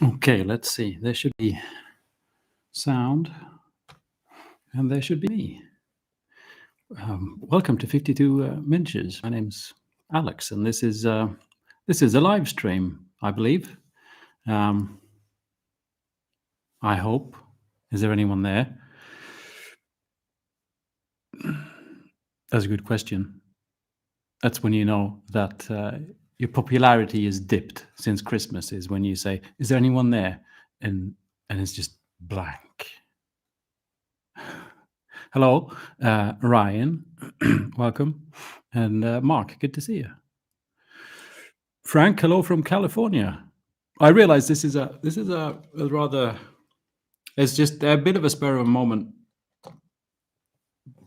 Okay, let's see. There should be sound, and there should be me. Welcome to 52 Minches. My name's Alex, and this is a live stream, I believe. I hope. Is there anyone there? That's a good question. That's when you know that your popularity is dipped since Christmas. Is when you say, "Is there anyone there?" and it's just blank. Hello, Ryan. Welcome, and Mark. Good to see you. Frank, hello from California. I realize this is a rather. It's just a bit of a spur of a moment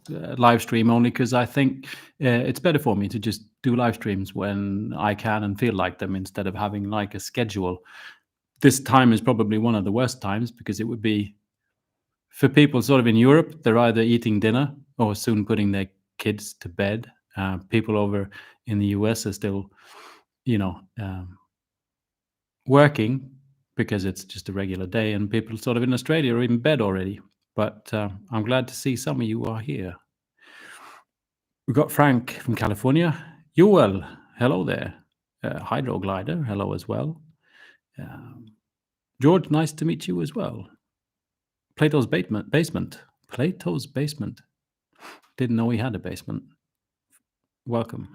live stream, only because I think it's better for me to just do live streams when I can and feel like them instead of having like a schedule. This time is probably one of the worst times because it would be for people sort of in Europe. They're either eating dinner or soon putting their kids to bed. People over in the US are still, working because it's just a regular day, and people sort of in Australia are in bed already. But I'm glad to see some of you are here. We've got Frank from California. Joel, hello there. Hydroglider, hello as well. George, nice to meet you as well. Plato's basement. Plato's basement. Didn't know he had a basement. Welcome.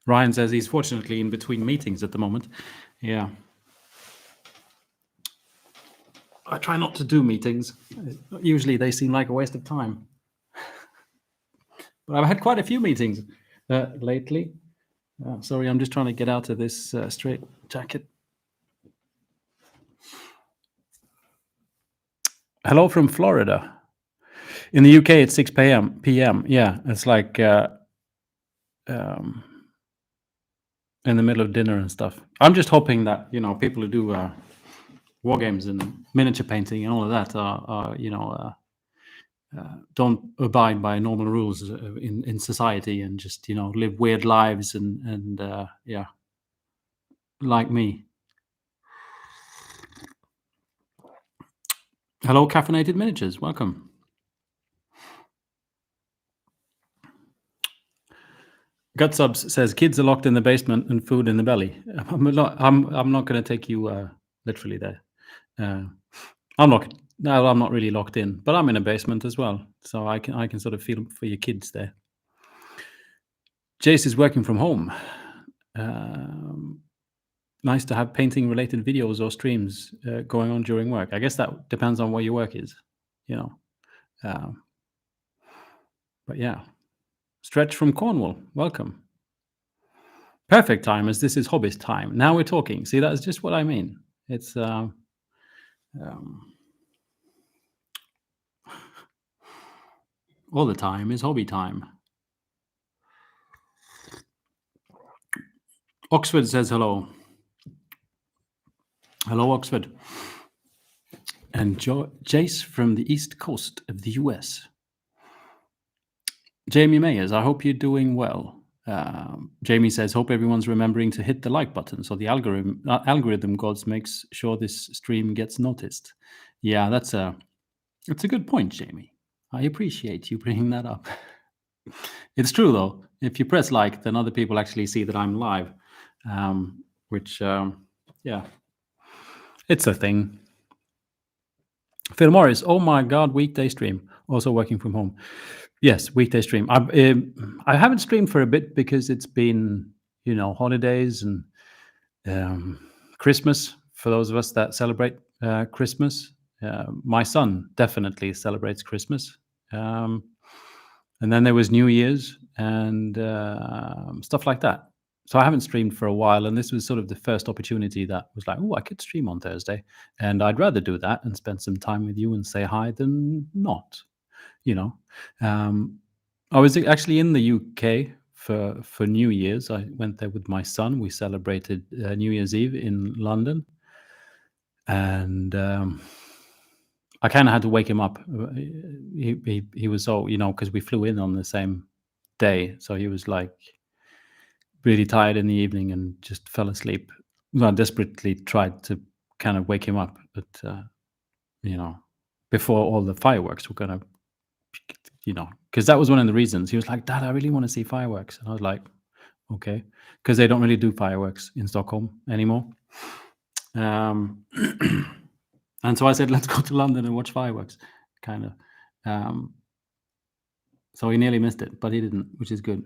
Ryan says he's fortunately in between meetings at the moment. Yeah. I try not to do meetings. Usually they seem like a waste of time. But I've had quite a few meetings lately. Sorry, I'm just trying to get out of this straight jacket. Hello from Florida. In the UK, it's 6 p.m. Yeah, it's like in the middle of dinner and stuff. I'm just hoping that people who do war games and miniature painting and all of that are don't abide by normal rules in society and just live weird lives and yeah, like me. Hello, Caffeinated Miniatures. Welcome. Gutsubs says kids are locked in the basement and food in the belly. I'm not going to take you literally there. I'm not really locked in, but I'm in a basement as well, so I can sort of feel for your kids there. Jace is working from home. Nice to have painting related videos or streams going on during work. I guess that depends on where your work is, but yeah. Stretch from Cornwall, welcome. Perfect time, as this is Hobby's time. Now we're talking. See, that's just what I mean. It's all the time is hobby time. Oxford says hello. Hello, Oxford. And Jace from the East Coast of the US. Jamie Mayers, I hope you're doing well. Jamie says, hope everyone's remembering to hit the like button so the algorithm gods makes sure this stream gets noticed. Yeah, that's a good point, Jamie. I appreciate you bringing that up. It's true, though. If you press like, then other people actually see that I'm live, which, yeah, it's a thing. Phil Morris, oh my God, weekday stream. Also working from home. Yes, weekday stream. I haven't streamed for a bit because it's been, holidays and Christmas for those of us that celebrate Christmas. My son definitely celebrates Christmas. And then there was New Year's and stuff like that. So I haven't streamed for a while, and this was sort of the first opportunity that was like, oh, I could stream on Thursday. And I'd rather do that and spend some time with you and say hi than not. I was actually in the UK for New Year's. I went there with my son. We celebrated New Year's Eve in London, and I kind of had to wake him up. He was so because we flew in on the same day, so he was like really tired in the evening and just fell asleep So I desperately tried to kind of wake him up, but before all the fireworks were gonna, because that was one of the reasons. He was like, "Dad, I really want to see fireworks," and I was like, "Okay," because they don't really do fireworks in Stockholm anymore. Um, and so I said, "Let's go to London and watch fireworks," kind of. So he nearly missed it, but he didn't, which is good.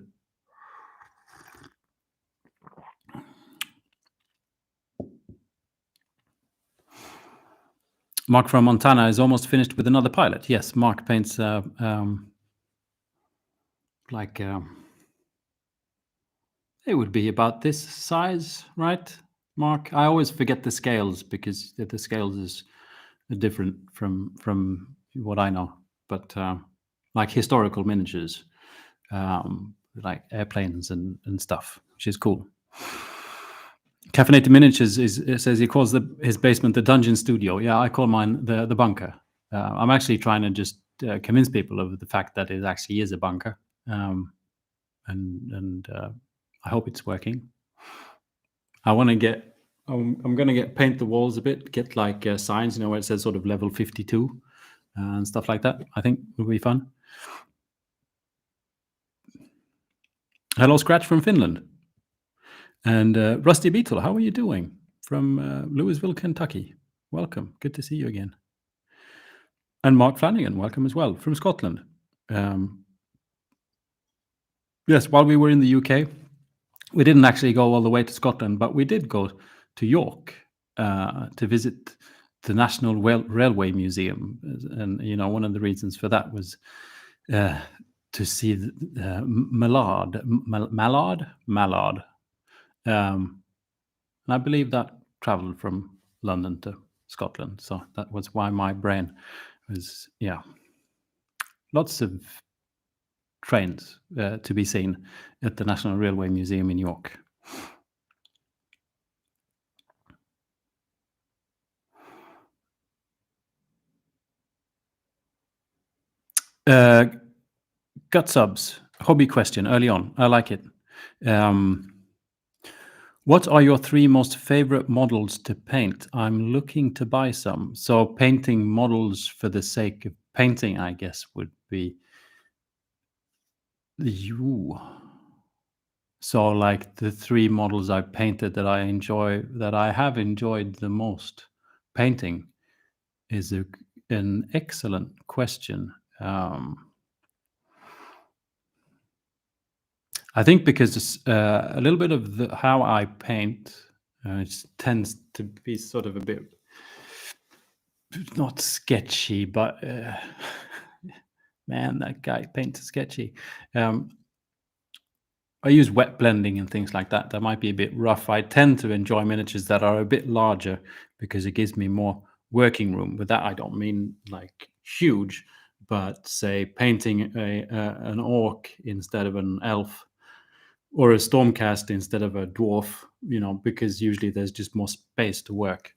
Mark from Montana is almost finished with another pilot. Yes, Mark paints like it would be about this size, right, Mark? I always forget the scales because the scales is different from what I know. But like historical miniatures, like airplanes and stuff, which is cool. Caffeinated Miniatures it says he calls his basement the dungeon studio. Yeah, I call mine the bunker. I'm actually trying to just convince people of the fact that it actually is a bunker, and I hope it's working. I want to get. I'm going to paint the walls a bit, get like signs, where it says sort of level 52 and stuff like that. I think would be fun. Hello, Scratch from Finland. And Rusty Beetle, how are you doing? From Louisville, Kentucky. Welcome. Good to see you again. And Mark Flanagan, welcome as well, from Scotland. Yes, while we were in the UK, we didn't actually go all the way to Scotland, but we did go to York to visit the National Railway Museum. And, one of the reasons for that was to see Mallard. And I believe that traveled from London to Scotland. So that was why my brain was, lots of trains to be seen at the National Railway Museum in York. Gut subs, hobby question early on. I like it. What are your 3 most favorite models to paint? I'm looking to buy some. So painting models for the sake of painting, I guess, would be you. So like the 3 models I painted that I have enjoyed the most painting is an excellent question. I think because a little bit of how I paint it tends to be sort of a bit not sketchy, but man, that guy paints sketchy. I use wet blending and things like that. That might be a bit rough. I tend to enjoy miniatures that are a bit larger because it gives me more working room. With that, I don't mean like huge, but say painting an orc instead of an elf, or a stormcast instead of a dwarf, because usually there's just more space to work.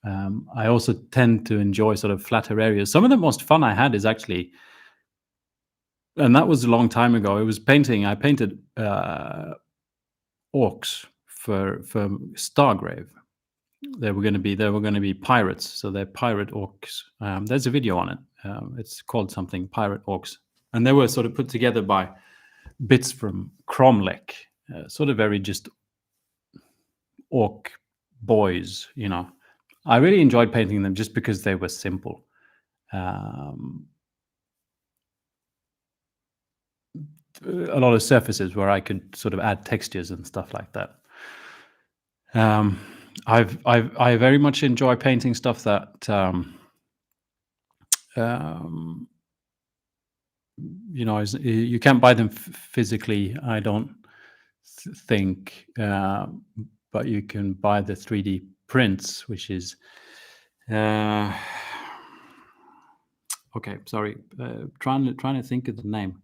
I also tend to enjoy sort of flatter areas. Some of the most fun I had is actually, and that was a long time ago. It was painting. I painted orcs for Stargrave. They were going to be pirates, so they're pirate orcs. There's a video on it. It's called something Pirate Orcs, and they were sort of put together by bits from Cromlech, sort of very just orc boys. I really enjoyed painting them just because they were simple. A lot of surfaces where I could sort of add textures and stuff like that. I very much enjoy painting stuff that you can't buy them physically. I don't think, but you can buy the 3D prints, which is okay. Sorry, trying to think of the name.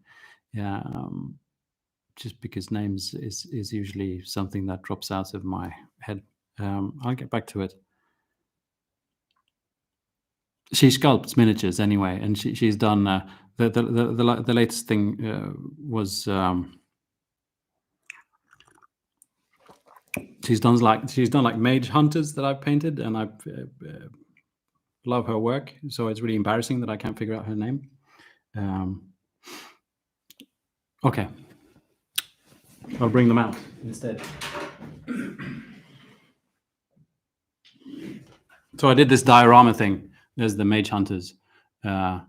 Just because names is usually something that drops out of my head. I'll get back to it. She sculpts miniatures anyway, and she's done the latest thing was She's done like mage hunters that I've painted, and I love her work. So it's really embarrassing that I can't figure out her name. Okay, I'll bring them out instead. So I did this diorama thing. There's the mage hunters. Can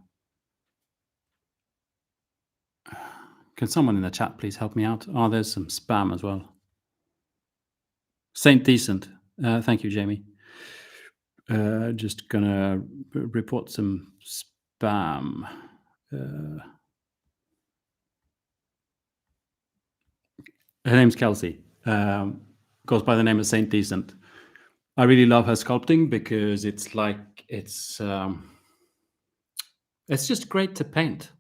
someone in the chat please help me out? Oh, there's some spam as well. Saint Decent. Thank you, Jamie. Just gonna report some spam. Her name's Kelsey. Goes by the name of Saint Decent. I really love her sculpting because it's just great to paint,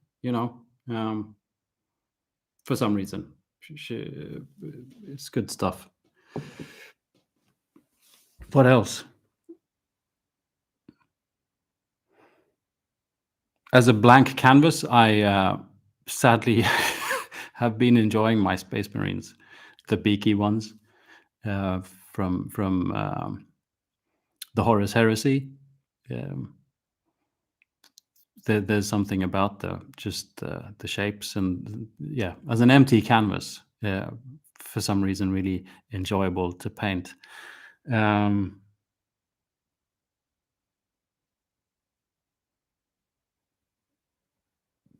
for some reason. It's good stuff. What else? As a blank canvas, I sadly have been enjoying my Space Marines, the beaky ones from the Horus Heresy. There's something about the shapes and as an empty canvas, for some reason really enjoyable to paint.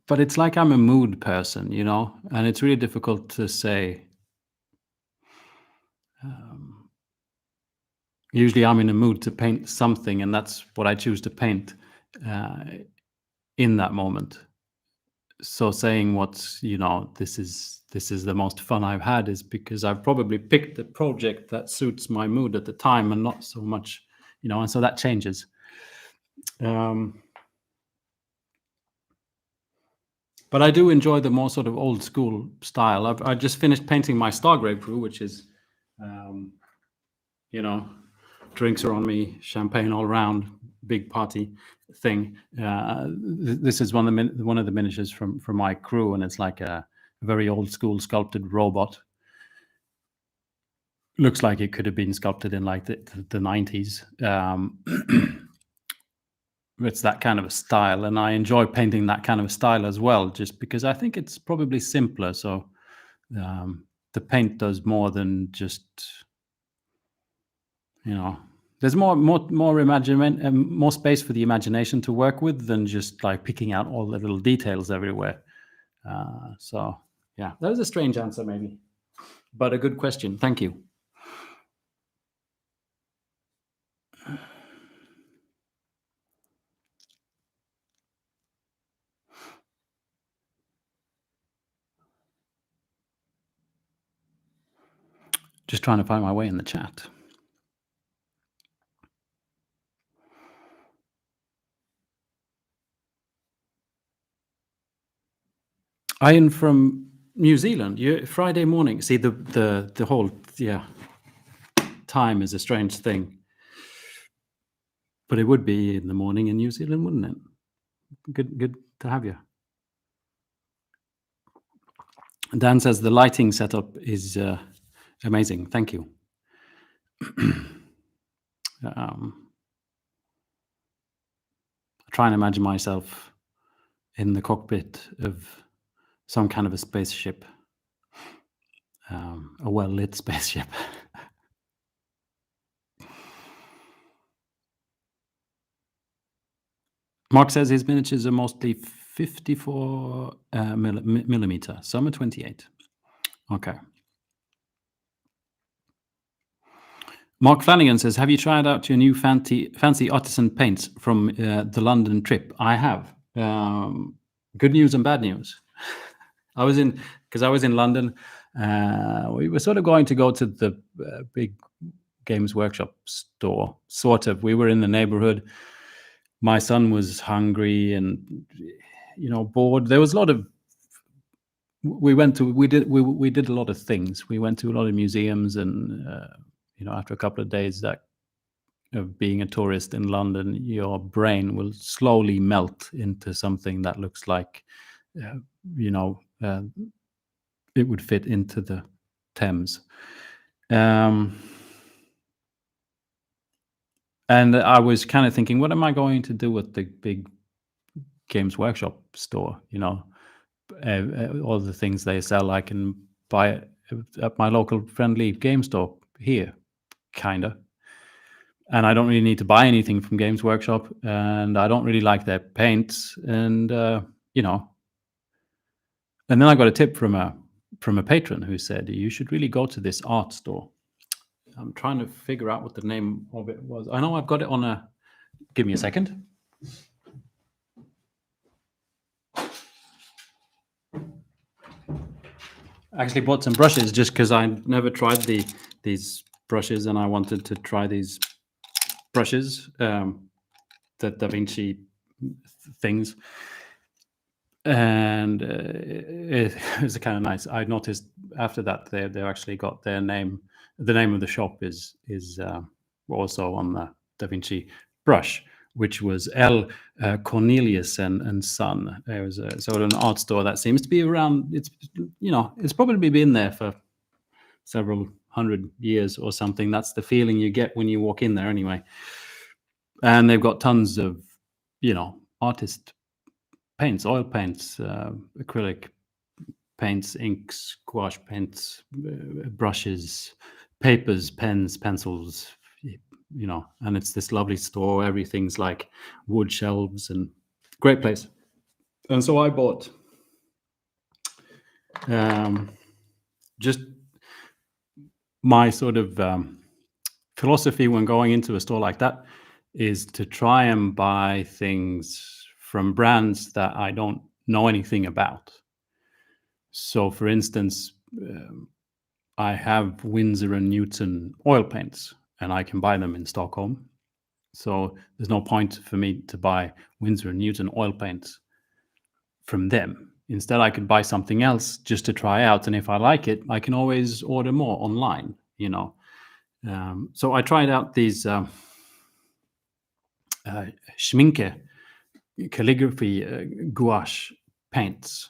But it's like I'm a mood person, and it's really difficult to say. Usually I'm in a mood to paint something, and that's what I choose to paint in that moment. So saying what's, this is the most fun I've had is because I've probably picked the project that suits my mood at the time and not so much, and so that changes. But I do enjoy the more sort of old school style. I just finished painting my Stargrave crew, which is, drinks are on me, champagne all around, big party thing. This is one of the miniatures from my crew, and it's like a very old school sculpted robot. Looks like it could have been sculpted in like the 90s. It's that kind of a style, and I enjoy painting that kind of a style as well, just because I think it's probably simpler. So the paint does more than just, there's more imagination, more space for the imagination to work with than just like picking out all the little details everywhere. So yeah, that was a strange answer maybe, but a good question. Thank you. Just trying to find my way in the chat. Ian from New Zealand. Friday morning. See, the whole time is a strange thing, but it would be in the morning in New Zealand, wouldn't it? Good to have you. Dan says the lighting setup is amazing. Thank you. Try and imagine myself in the cockpit of some kind of a spaceship, a well-lit spaceship. Mark says his miniatures are mostly 54 millimeter. Some are 28. Okay. Mark Flanagan says, have you tried out your new fancy artisan paints from the London trip? I have. Good news and bad news. I was in London. We were sort of going to go to the big Games Workshop store, sort of. We were in the neighborhood. My son was hungry and, bored. There was a lot of. We did a lot of things. We went to a lot of museums, and after a couple of days of being a tourist in London, your brain will slowly melt into something that looks like, it would fit into the Thames. And I was kind of thinking, what am I going to do with the big Games Workshop store? All the things they sell, I can buy it at my local friendly game store here, kinda. And I don't really need to buy anything from Games Workshop, and I don't really like their paints, and you know. And then I got a tip from a patron who said you should really go to this art store. I'm trying to figure out what the name of it was. I know I've got it on a. Give me a second. I actually bought some brushes just because I never tried these brushes, and I wanted to try these brushes, the Da Vinci things, and it's kind of nice. I noticed after that they actually got their name. The name of the shop is also on the Da Vinci brush, which was L. Cornelius and Son. There was a sort of an art store that seems to be around. It's probably been there for several hundred years or something. That's the feeling you get when you walk in there, anyway. And they've got tons of artist paints, oil paints, acrylic paints, inks, gouache paints, brushes, papers, pens, pencils, and it's this lovely store. Everything's like wood shelves and great place. And so I bought just my sort of philosophy when going into a store like that is to try and buy things from brands that I don't know anything about. So, for instance, I have Winsor and Newton oil paints, and I can buy them in Stockholm. So there's no point for me to buy Winsor and Newton oil paints from them. Instead, I could buy something else just to try out, and if I like it, I can always order more online. So I tried out these Schminke calligraphy gouache paints,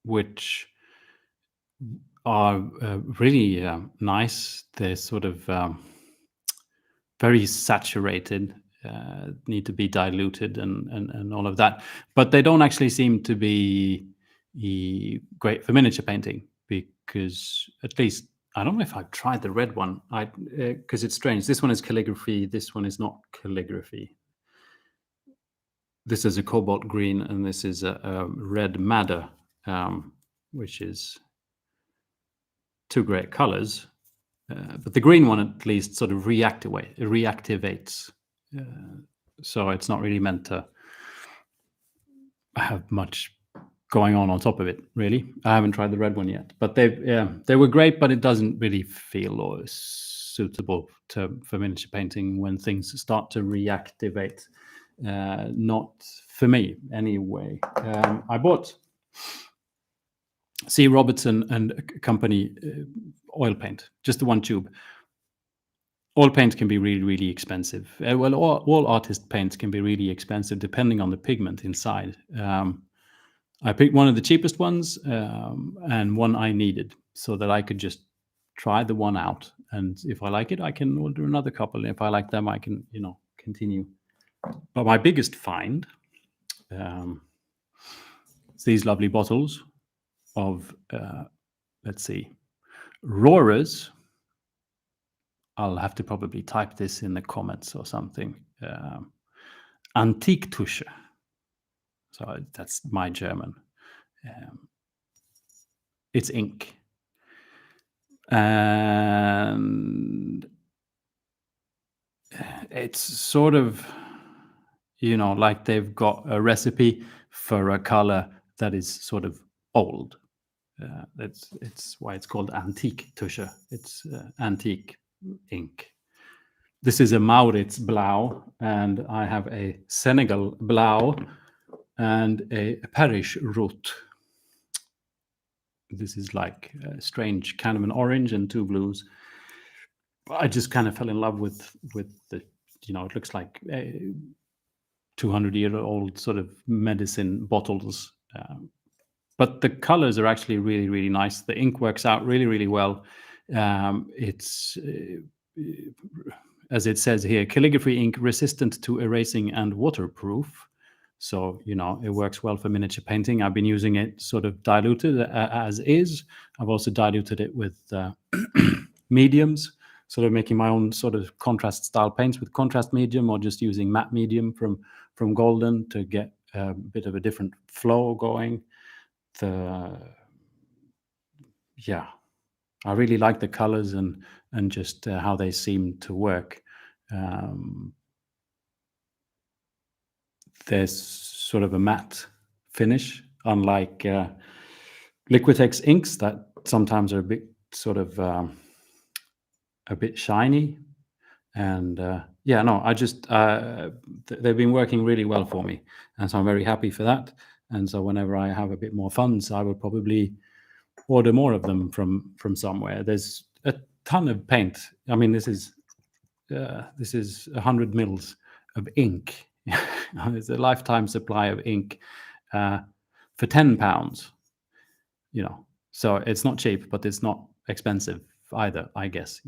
which are really nice. They're sort of very saturated, need to be diluted and all of that. But they don't actually seem to be great for miniature painting, because at least I don't know if I've tried the red one. Because it's strange. This one is calligraphy. This one is not calligraphy. This is a cobalt green, and this is a red madder, which is two great colors. But the green one at least sort of reactivates. So it's not really meant to have much going on top of it, really. I haven't tried the red one yet, but they were great, but it doesn't really feel suitable for miniature painting when things start to reactivate. Not for me, anyway. I bought C. Robertson and Company oil paint, just the one tube. Oil paint can be really, really expensive. Well, all artist paints can be really expensive depending on the pigment inside. I picked one of the cheapest ones and one I needed so that I could just try the one out. And if I like it, I can order another couple. If I like them, I can, continue. But my biggest find is these lovely bottles of, let's see, Rora's. I'll have to probably type this in the comments or something. Antiktusche. So that's my German. It's ink. And it's sort of, like they've got a recipe for a color that is sort of old. It's why it's called Antiktusche. It's antique ink. This is a Maurits Blau, and I have a Senegal Blau and a Paris Route. This is like a strange kind of an orange and two blues. I just kind of fell in love with the, it looks like 200-year-old sort of medicine bottles. But the colors are actually really, really nice. The ink works out really, really well. It's as it says here, calligraphy ink resistant to erasing and waterproof. So, it works well for miniature painting. I've been using it sort of diluted as is. I've also diluted it with mediums, sort of making my own sort of contrast style paints with contrast medium, or just using matte medium from Golden to get a bit of a different flow going. Yeah, I really like the colors and just how they seem to work. There's sort of a matte finish, unlike Liquitex inks that sometimes are a bit sort of a bit shiny. And I just they've been working really well for me, and so I'm very happy for that. And so whenever I have a bit more funds, I will probably order more of them from somewhere. There's a ton of paint. I mean, this is 100 mils of ink. It's a lifetime supply of ink for £10. So it's not cheap, but it's not expensive either, I guess.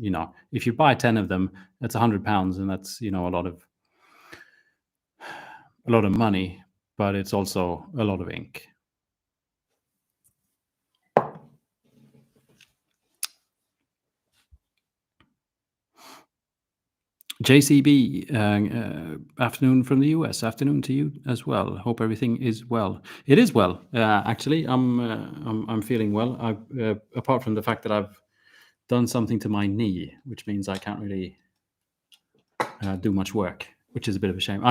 If you buy 10 of them, that's £100, and that's a lot of money, but it's also a lot of ink. JCB, afternoon from the US. Afternoon to you as well. Hope everything is well. It is well, actually. I'm feeling well. Apart from the fact that I've done something to my knee, which means I can't really do much work, which is a bit of a shame.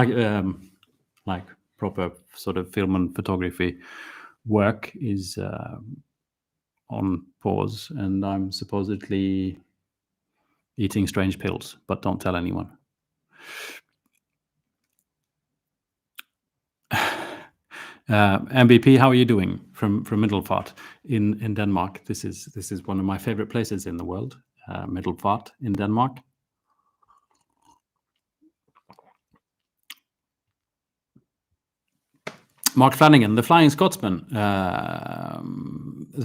Like proper sort of film and photography work is on pause, and I'm supposedly eating strange pills, but don't tell anyone. MVP, how are you doing from Middelfart in Denmark? This is one of my favorite places in the world, Middelfart in Denmark. Mark Flanagan, the Flying Scotsman, the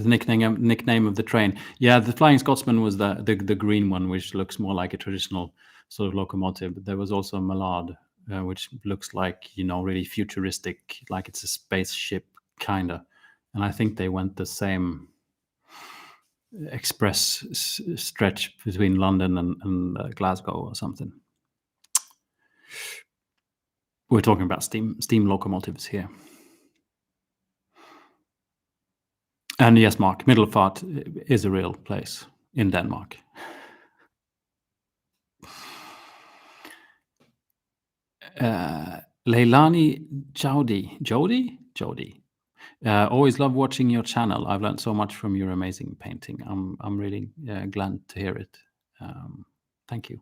nickname of the train. Yeah, the Flying Scotsman was the green one, which looks more like a traditional sort of locomotive. But there was also a Malade, which looks like really futuristic, like it's a spaceship kind of. And I think they went the same express stretch between London and Glasgow or something. We're talking about steam locomotives here. And yes, Mark, Middelfart is a real place in Denmark. Leilani Jody. Always love watching your channel. I've learned so much from your amazing painting. I'm really glad to hear it. Thank you.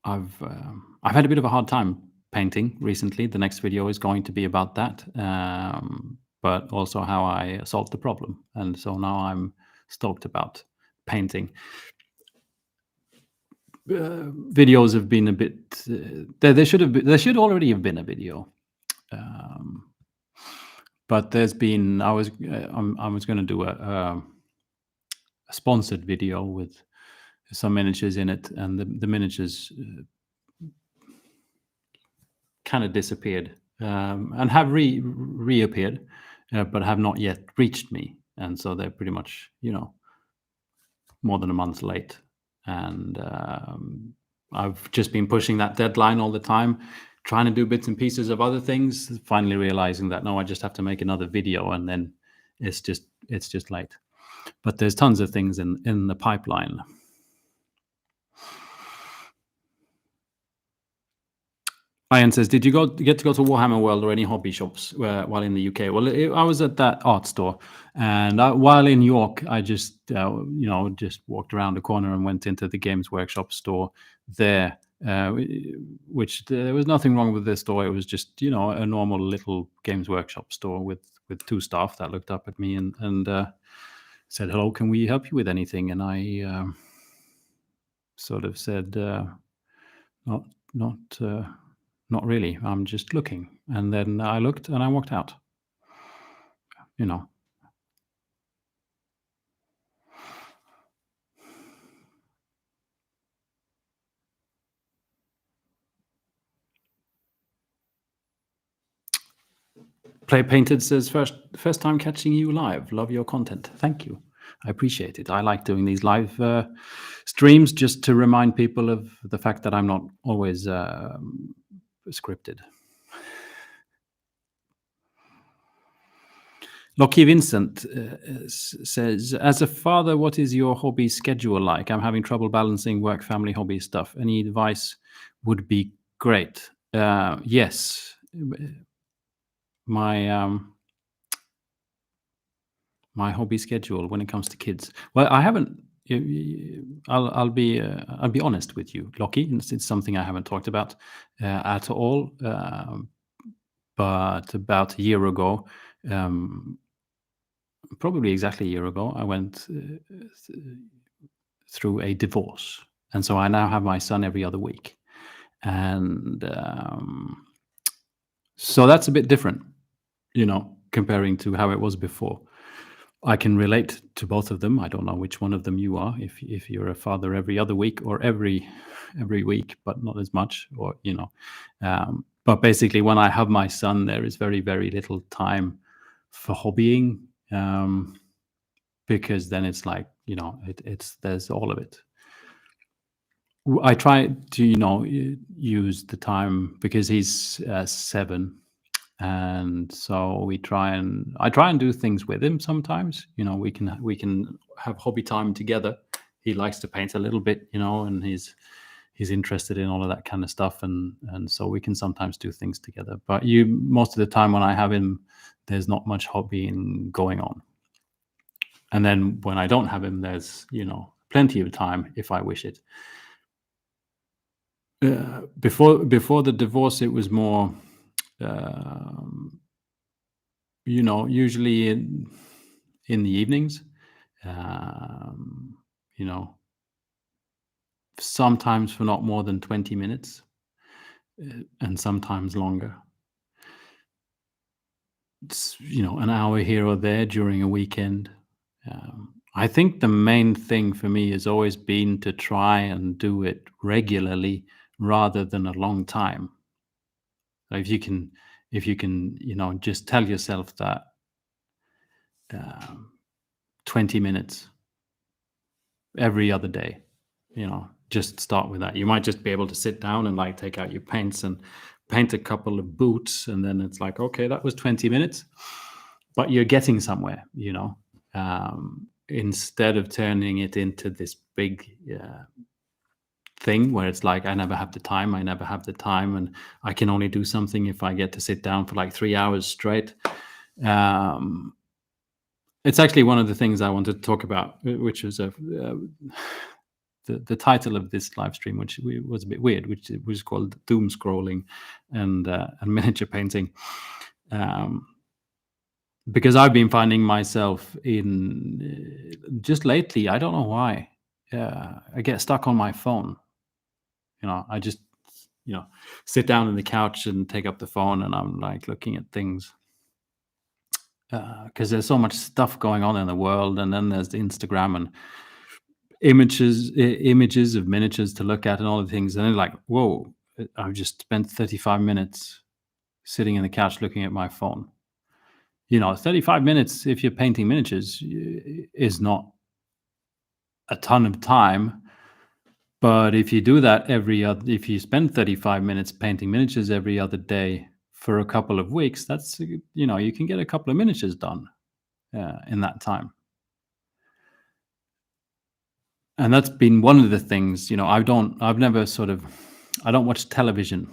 I've had a bit of a hard time painting recently. The next video is going to be about that, but also how I solved the problem. And so now I'm stoked about painting. Videos have been a bit. There should already have been a video, but there's been. I was going to do a sponsored video with some miniatures in it, and the miniatures kind of disappeared and have reappeared, but have not yet reached me, and so they're pretty much more than a month late. And I've just been pushing that deadline all the time, trying to do bits and pieces of other things, finally realizing that no, I just have to make another video, and then it's just late. But there's tons of things in the pipeline. Ian says, did you get to go to Warhammer World or any hobby shops while in the UK? Well, I was at that art store, and while in York, I just just walked around the corner and went into the Games Workshop store there, which there was nothing wrong with this store. It was just a normal little Games Workshop store with two staff that looked up at me and said, hello, can we help you with anything? And I sort of said, not really. I'm just looking. And then I looked and I walked out. Play Painted says, first time catching you live. Love your content. Thank you. I appreciate it. I like doing these live streams just to remind people of the fact that I'm not always scripted. Lockie Vincent says, as a father, what is your hobby schedule like? I'm having trouble balancing work, family, hobby stuff. Any advice would be great. Yes. My hobby schedule when it comes to kids. Well, I haven't. I'll be honest with you, Lockie. It's something I haven't talked about at all. But about a year ago, probably exactly a year ago, I went through a divorce, and so I now have my son every other week, and so that's a bit different, comparing to how it was before. I can relate to both of them. I don't know which one of them you are, if you're a father every other week or every week, but not as much, or but basically when I have my son, there is very, very little time for hobbying, because then it's like, there's all of it. I try to, use the time because he's 7, and so I try and do things with him sometimes. We can have hobby time together. He likes to paint a little bit, and he's interested in all of that kind of stuff, and so we can sometimes do things together. But most of the time when I have him, there's not much hobbying going on. And then when I don't have him, there's plenty of time if I wish it. Before the divorce, it was more, usually in the evenings, sometimes for not more than 20 minutes, and sometimes longer. It's, an hour here or there during a weekend. I think the main thing for me has always been to try and do it regularly rather than a long time. If you can, just tell yourself that 20 minutes every other day, just start with that. You might just be able to sit down and take out your paints and paint a couple of boots, and then it's like, okay, that was 20 minutes, but you're getting somewhere, instead of turning it into this big thing where it's like, I never have the time, and I can only do something if I get to sit down for 3 hours straight. It's actually one of the things I wanted to talk about, which was the title of this live stream, which was a bit weird, which was called Doomscrolling and miniature painting. Because I've been finding myself in just lately, I don't know why, I get stuck on my phone. I just, sit down on the couch and take up the phone, and I'm looking at things. Because there's so much stuff going on in the world, and then there's the Instagram and images of miniatures to look at and all the things, and then whoa, I've just spent 35 minutes sitting in the couch looking at my phone. 35 minutes if you're painting miniatures is not a ton of time, but if you do that if you spend 35 minutes painting miniatures every other day for a couple of weeks, that's, you can get a couple of miniatures done in that time. And that's been one of the things, I don't watch television.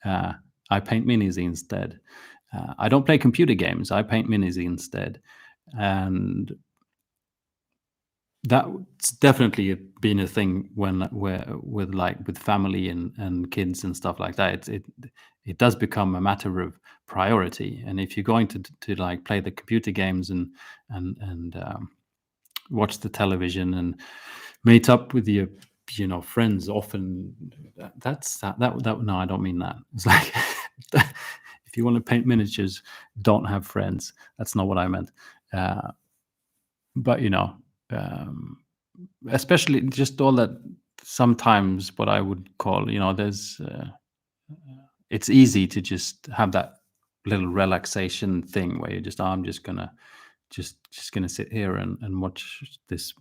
I paint minis instead. I don't play computer games. I paint minis instead. And that's definitely been a thing with family and kids and stuff like that. It does become a matter of priority. And if you're going to play the computer games and watch the television and meet up with your friends often, no, I don't mean that. It's like if you want to paint miniatures, don't have friends. That's not what I meant. But especially just all that, sometimes what I would call, there's it's easy to just have that little relaxation thing where you just, I'm just gonna sit here and watch this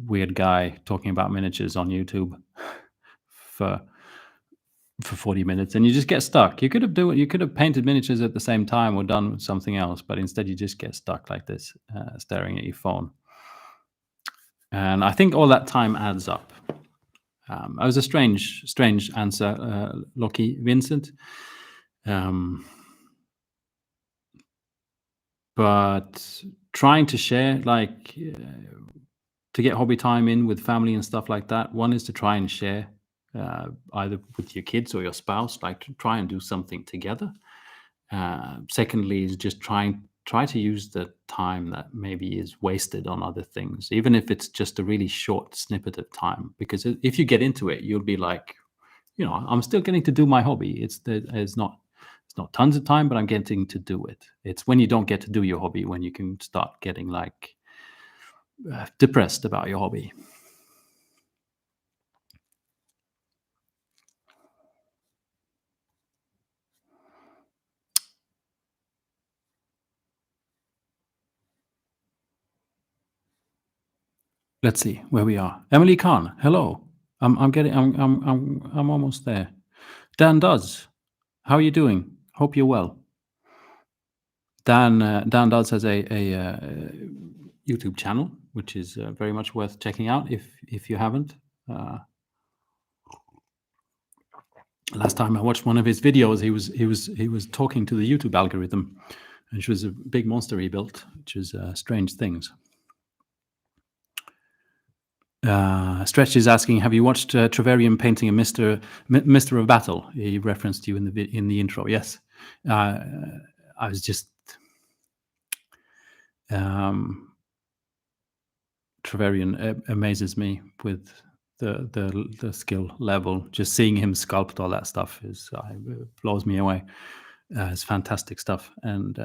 weird guy talking about miniatures on YouTube for 40 minutes, and you just get stuck. You could have painted miniatures at the same time or done something else, but instead you just get stuck like this, staring at your phone. And I think all that time adds up. It was a strange answer, Lucky Vincent. But trying to share, like, to get hobby time in with family and stuff like that, one is to try and share, either with your kids or your spouse, like to try and do something together. Secondly is just try to use the time that maybe is wasted on other things, even if it's just a really short snippet of time. Because if you get into it, you'll be like, I'm still getting to do my hobby. It's not tons of time, but I'm getting to do it. It's when you don't get to do your hobby when you can start getting like depressed about your hobby. Let's see where we are. Emily Khan, hello. I'm almost there. Dan Does, how are you doing? Hope you're well. Dan Does has a YouTube channel, which is very much worth checking out if you haven't. Last time I watched one of his videos, he was talking to the YouTube algorithm, which was a big monster he built, which is strange things. Stretch is asking, have you watched Treverian painting a Mister of Battle? He referenced you in the intro. Yes, I was just Treverian amazes me with the skill level. Just seeing him sculpt all that stuff blows me away. It's fantastic stuff, and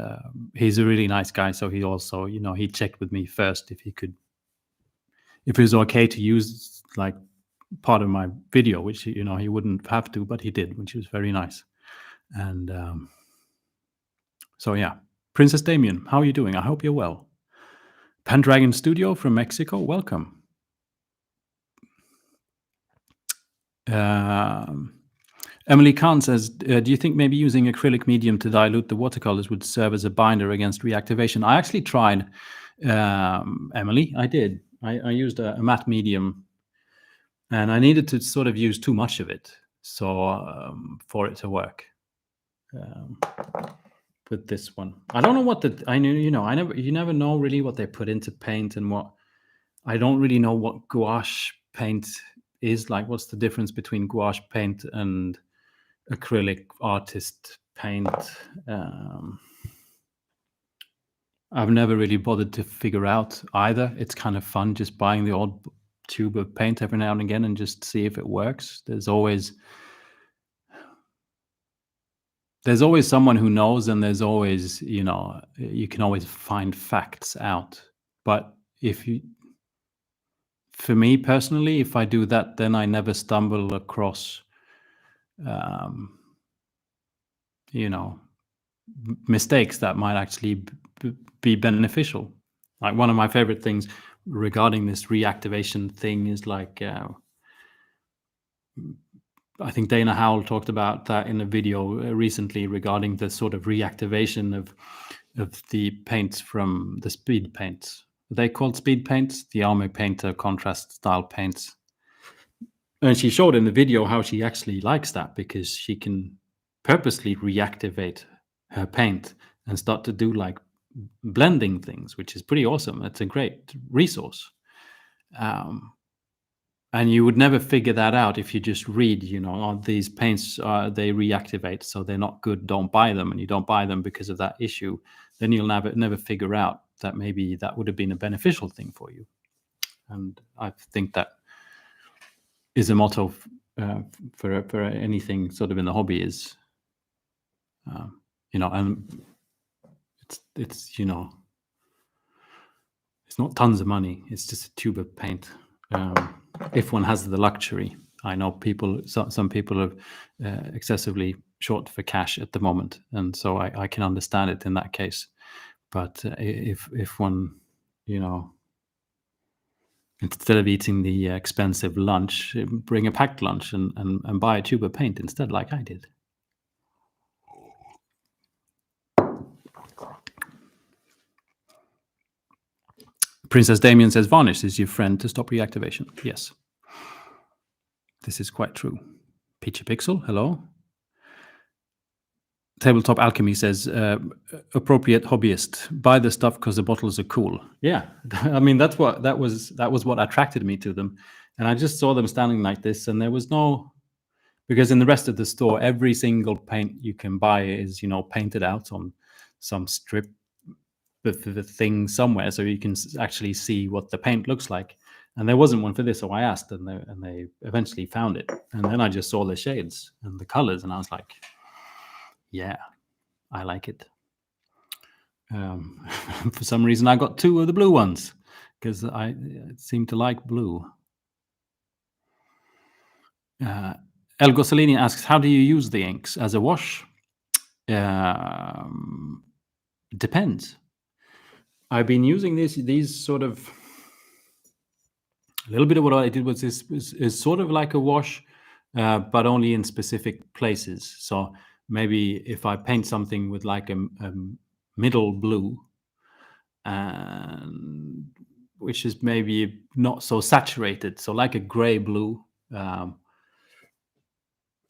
he's a really nice guy. So he also, he checked with me first if it was okay to use like part of my video, which he wouldn't have to, but he did, which was very nice. And so yeah, Princess Damien, how are you doing? I hope you're well. Pendragon Studio from Mexico, welcome. Emily Khan says, do you think maybe using acrylic medium to dilute the watercolors would serve as a binder against reactivation? I actually tried, Emily. I did. I used a matte medium, and I needed to sort of use too much of it for it to work. With this one, I don't know what you never know really what they put into paint and what. I don't really know what gouache paint is like. What's the difference between gouache paint and acrylic artist paint? I've never really bothered to figure out either. It's kind of fun just buying the old tube of paint every now and again and just see if it works. There's always someone who knows, and there's always, you can always find facts out. But for me personally, if I do that, then I never stumble across, mistakes that might actually be beneficial. Like one of my favorite things regarding this reactivation thing is like, I think Dana Howell talked about that in a video recently regarding the sort of reactivation of the paints from the speed paints. Are they called speed paints? The Army Painter contrast style paints. And she showed in the video how she actually likes that, because she can purposely reactivate her paint and start to do like blending things, which is pretty awesome. It's a great resource. And you would never figure that out if you just read, these paints, they reactivate, so they're not good, don't buy them. And you don't buy them because of that issue. Then you'll never figure out that maybe that would have been a beneficial thing for you. And I think that is a motto for anything sort of in the hobby is, and it's not tons of money. It's just a tube of paint. If one has the luxury. I know some people are excessively short for cash at the moment, and so I can understand it in that case. But if one, you know, instead of eating the expensive lunch, bring a packed lunch and buy a tube of paint instead, like I did. Princess Damien says varnish is your friend to stop reactivation. Yes, this is quite true. Peachy Pixel, hello. Tabletop Alchemy says appropriate hobbyist, buy the stuff because the bottles are cool. Yeah, I mean that was what attracted me to them, and I just saw them standing like this, and there was no, because in the rest of the store every single paint you can buy is, you know, painted out on some strip of the thing somewhere, so you can actually see what the paint looks like. And there wasn't one for this, so I asked, and they eventually found it. And then I just saw the shades and the colors, and I was like, yeah, I like it. For some reason, I got 2 of the blue ones because I seem to like blue. El Gossolini asks, how do you use the inks? As a wash? Depends. I've been using these sort of, a little bit of what I did was this is sort of like a wash, but only in specific places. So maybe if I paint something with like a middle blue, and which is maybe not so saturated, so like a gray blue, and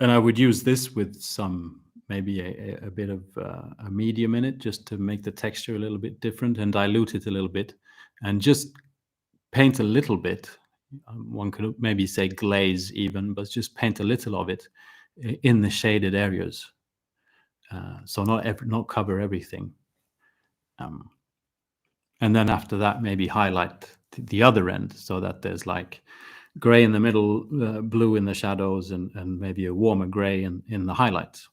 I would use this with some, maybe a bit of a medium in it, just to make the texture a little bit different and dilute it a little bit, and just paint a little bit. One could maybe say glaze even, but just paint a little of it in the shaded areas. So not cover everything. And then after that, maybe highlight the other end so that there's like gray in the middle, blue in the shadows, and maybe a warmer gray in the highlights.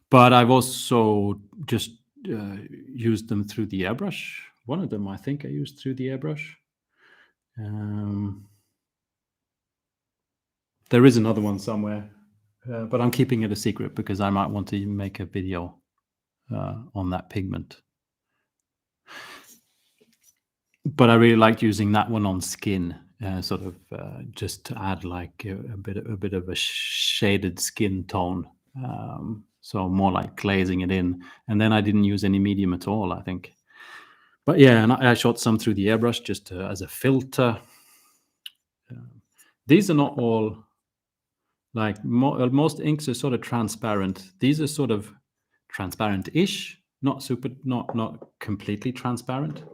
But I've also just used them through the airbrush. One of them, I think I used through the airbrush. There is another one somewhere, but I'm keeping it a secret because I might want to make a video on that pigment. But I really liked using that one on skin, sort of just to add like a bit of a shaded skin tone. So more like glazing it in, and then I didn't use any medium at all, I think. But yeah, and I shot some through the airbrush just as a filter. These are not all like most inks are sort of transparent. These are sort of transparent-ish, not completely transparent.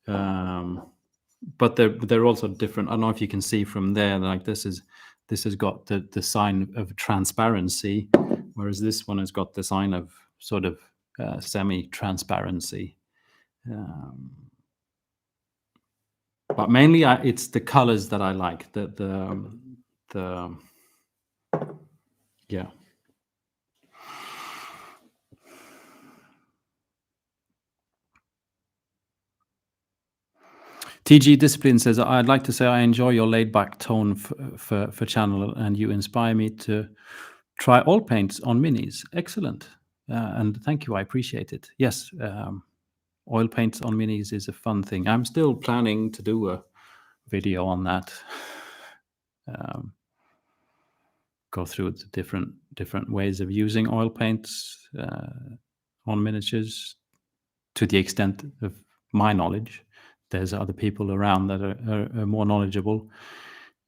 But they're also different. I don't know if you can see from there, like this has got the sign of transparency, whereas this one has got the sign of sort of semi-transparency. But mainly, it's the colors that I like. Yeah. TG Discipline says, I'd like to say I enjoy your laid-back tone for channel, and you inspire me to try oil paints on minis. Excellent. And thank you. I appreciate it. Yes, oil paints on minis is a fun thing. I'm still planning to do a video on that. Go through the different ways of using oil paints on miniatures to the extent of my knowledge. There's other people around that are more knowledgeable.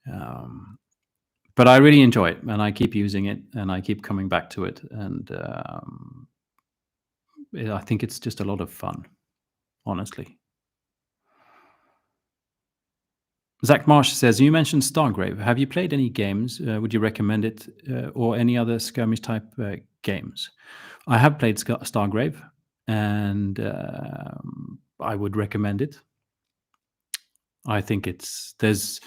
But I really enjoy it, and I keep using it, and I keep coming back to it. And I think it's just a lot of fun, honestly. Zach Marsh says, you mentioned Stargrave. Have you played any games? Would you recommend it, or any other skirmish type games? I have played Stargrave, and I would recommend it. I think there's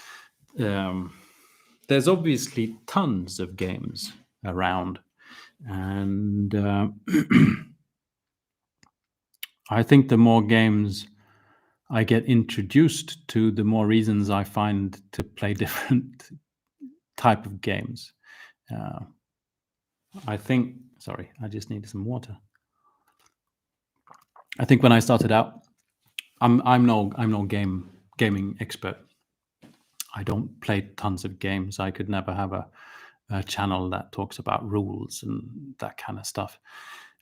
obviously tons of games around, and I think the more games I get introduced to, the more reasons I find to play different type of games. I think. Sorry, I just needed some water. I think when I started out, I'm no gaming expert. I don't play tons of games. I could never have a channel that talks about rules and that kind of stuff.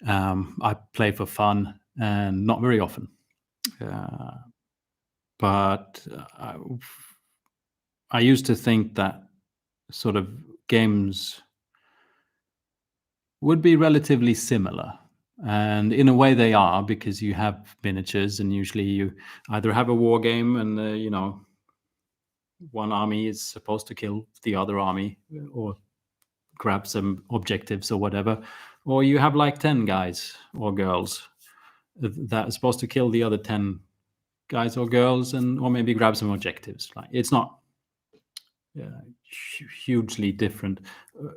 I play for fun and not very often. But I used to think that sort of games would be relatively similar. And in a way they are, because you have miniatures and usually you either have a war game and, one army is supposed to kill the other army or grab some objectives or whatever, or you have like 10 guys or girls that are supposed to kill the other 10 guys or girls or maybe grab some objectives. Like, it's not hugely different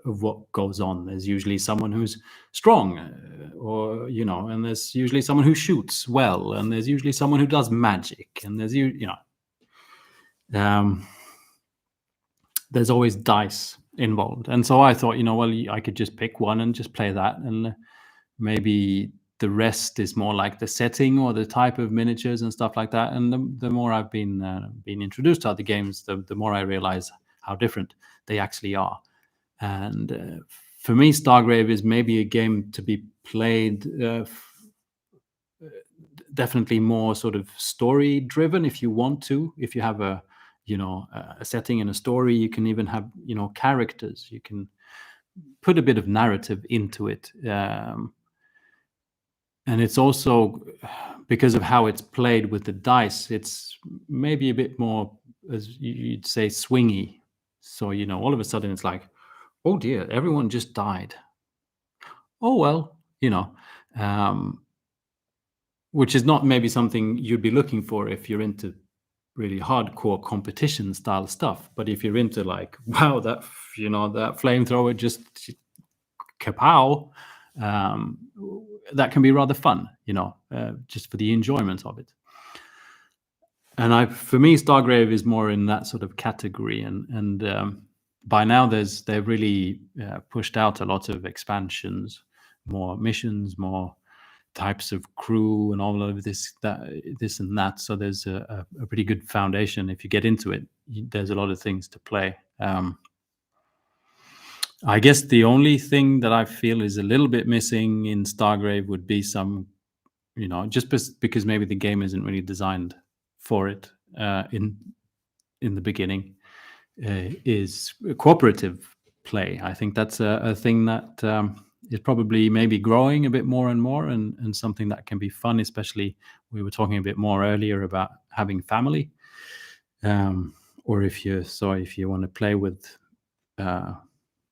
of what goes on. There's usually someone who's strong, and there's usually someone who shoots well, and there's usually someone who does magic, and there's always dice involved. And so I thought, I could just pick one and just play that, and maybe the rest is more like the setting or the type of miniatures and stuff like that. And the more I've been introduced to other games, the more I realize how different they actually are. And for me, Stargrave is maybe a game to be played definitely more sort of story driven if you want to. If you have a setting and a story, you can even have characters. You can put a bit of narrative into it. And it's also, because of how it's played with the dice, it's maybe a bit more, as you'd say, swingy. So, all of a sudden it's like, oh dear, everyone just died. Oh, well, which is not maybe something you'd be looking for if you're into really hardcore competition style stuff. But if you're into like, wow, that flamethrower just kapow, that can be rather fun, just for the enjoyment of it. And for me, Stargrave is more in that sort of category. And by now they've really pushed out a lot of expansions, more missions, more types of crew, and all of this and that. So there's a pretty good foundation. If you get into it, there's a lot of things to play. I guess the only thing that I feel is a little bit missing in Stargrave would be some, just because maybe the game isn't really designed for it in the beginning, is cooperative play. I think that's a thing that is probably maybe growing a bit more and more, and something that can be fun, especially we were talking a bit more earlier about having family, or if you want to play with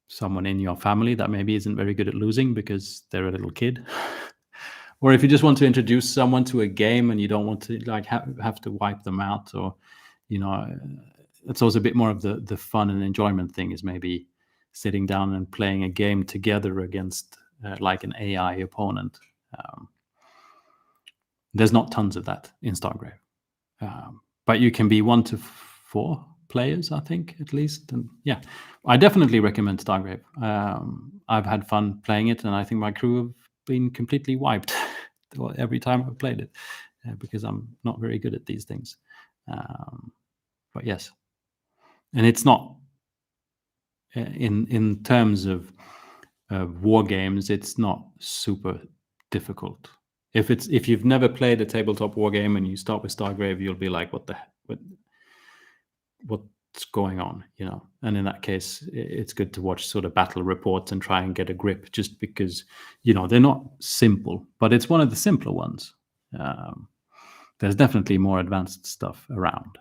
someone in your family that maybe isn't very good at losing because they're a little kid. Or if you just want to introduce someone to a game and you don't want to like have to wipe them out, or it's also a bit more of the fun and enjoyment thing, is maybe sitting down and playing a game together against like an AI opponent. There's not tons of that in Stargrave, but you can be 1 to 4 players, I think, at least. And yeah, I definitely recommend Stargrave. I've had fun playing it, and I think my crew have been completely wiped every time I've played it, because I'm not very good at these things. But yes, and it's not in terms of war games, it's not super difficult. If you've never played a tabletop war game and you start with Stargrave, you'll be like, what's going on, And in that case, it's good to watch sort of battle reports and try and get a grip, just because they're not simple, but it's one of the simpler ones. There's definitely more advanced stuff around.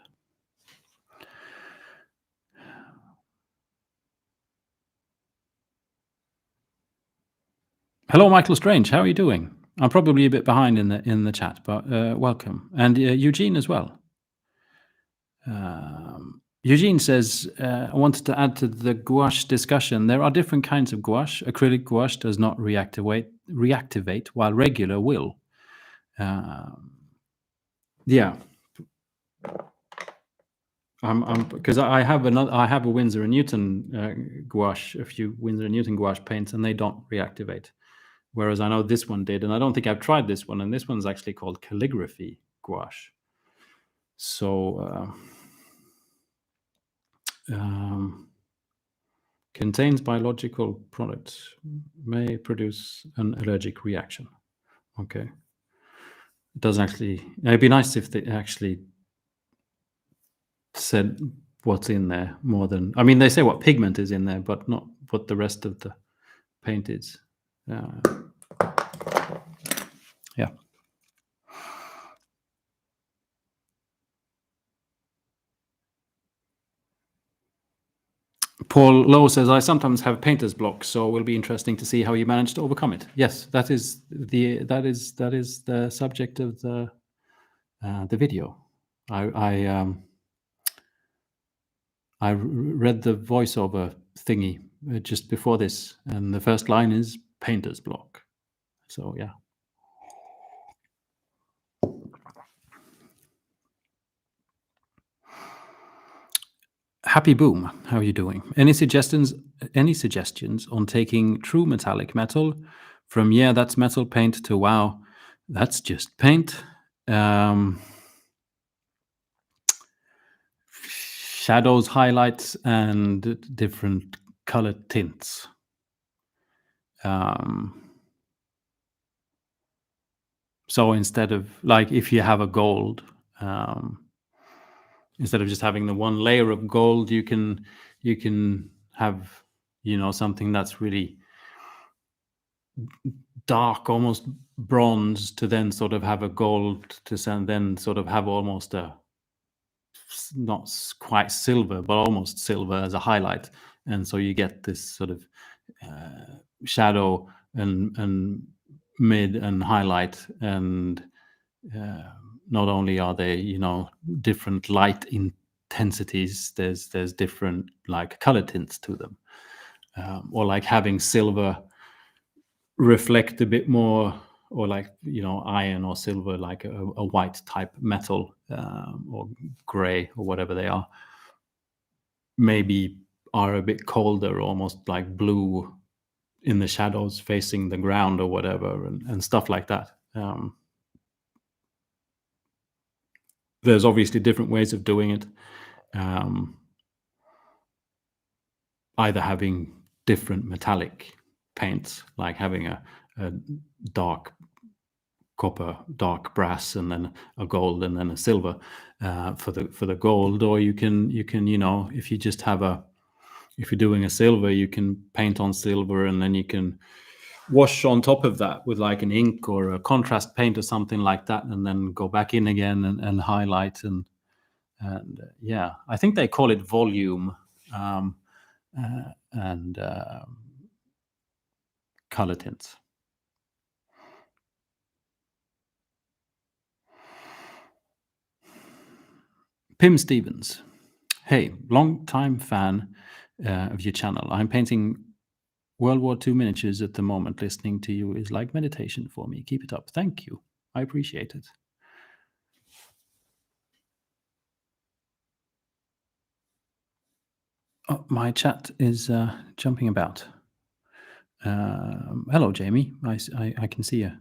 Hello, Michael Strange. How are you doing? I'm probably a bit behind in the chat, but welcome. And Eugene as well. Eugene says, I wanted to add to the gouache discussion. There are different kinds of gouache. Acrylic gouache does not reactivate, while regular will. Yeah. I'm because I have another. I have a Winsor and Newton gouache, a few Winsor and Newton gouache paints, and they don't reactivate. Whereas I know this one did, and I don't think I've tried this one. And this one's actually called calligraphy gouache. So contains biological products, may produce an allergic reaction. Okay, it doesn't actually. It'd be nice if they actually said what's in there more than. I mean, they say what pigment is in there, but not what the rest of the paint is. Yeah. Paul Lowe says, I sometimes have painter's block, so it will be interesting to see how you manage to overcome it. Yes, that is the subject of the video. I read the voiceover thingy just before this, and the first line is painter's block. So yeah. Happy Boom, how are you doing? Any suggestions? Any suggestions on taking true metallic metal from yeah, that's metal paint to wow, that's just paint? Shadows, highlights, and different color tints. So instead of like if you have a gold, instead of just having the one layer of gold, you can have something that's really dark, almost bronze, to then sort of have a gold to then sort of have almost a not quite silver, but almost silver as a highlight, and so you get this sort of shadow and mid and highlight, and not only are they different light intensities, there's different like color tints to them, or like having silver reflect a bit more, or like iron or silver, like a white type metal, or gray or whatever they are, maybe are a bit colder, almost like blue in the shadows facing the ground or whatever, and stuff like that. There's obviously different ways of doing it, either having different metallic paints, like having a dark copper, dark brass, and then a gold, and then a silver for the gold. Or you can if you just have if you're doing a silver, you can paint on silver, and then you can wash on top of that with like an ink or a contrast paint or something like that, and then go back in again and highlight, and yeah, I think they call it volume, and color tints. Pim Stevens, hey, long time fan of your channel. I'm painting World War II miniatures at the moment. Listening to you is like meditation for me. Keep it up. Thank you. I appreciate it. Oh, my chat is jumping about. Hello, Jamie. I can see you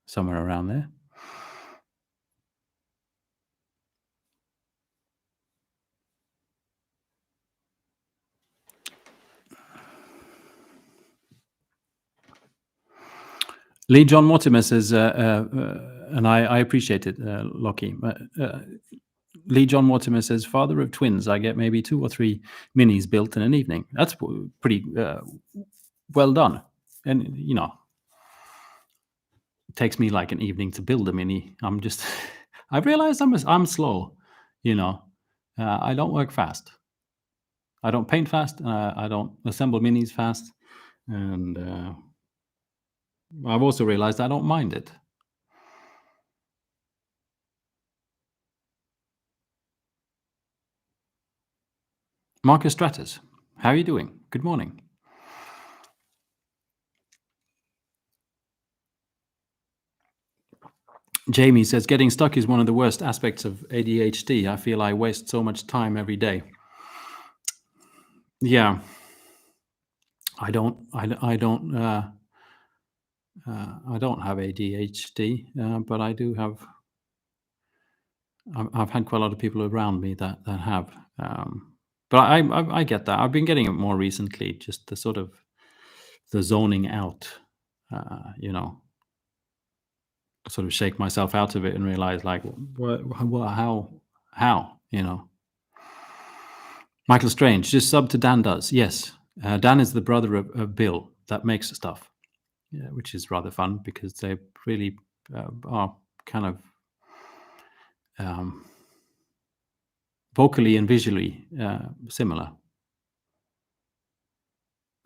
somewhere around there. Lee John Mortimer says, and I appreciate it, Lockie. Lee John Mortimer says, father of twins, I get maybe 2 or 3 minis built in an evening. That's pretty well done. And, it takes me like an evening to build a mini. I've realized I'm slow, I don't work fast. I don't paint fast. I don't assemble minis fast. And I've also realized I don't mind it. Marcus Stratus, how are you doing? Good morning. Jamie says, getting stuck is one of the worst aspects of ADHD. I feel I waste so much time every day. Yeah. I don't have ADHD, but I do have. I've had quite a lot of people around me that have. But I get that. I've been getting it more recently. Just the sort of the zoning out. You know, sort of shake myself out of it and realize, like, what how, you know. Michael Strange, just sub to Dan does. Yes, Dan is the brother of Bill that makes stuff, yeah, which is rather fun because they really are kind of vocally and visually similar.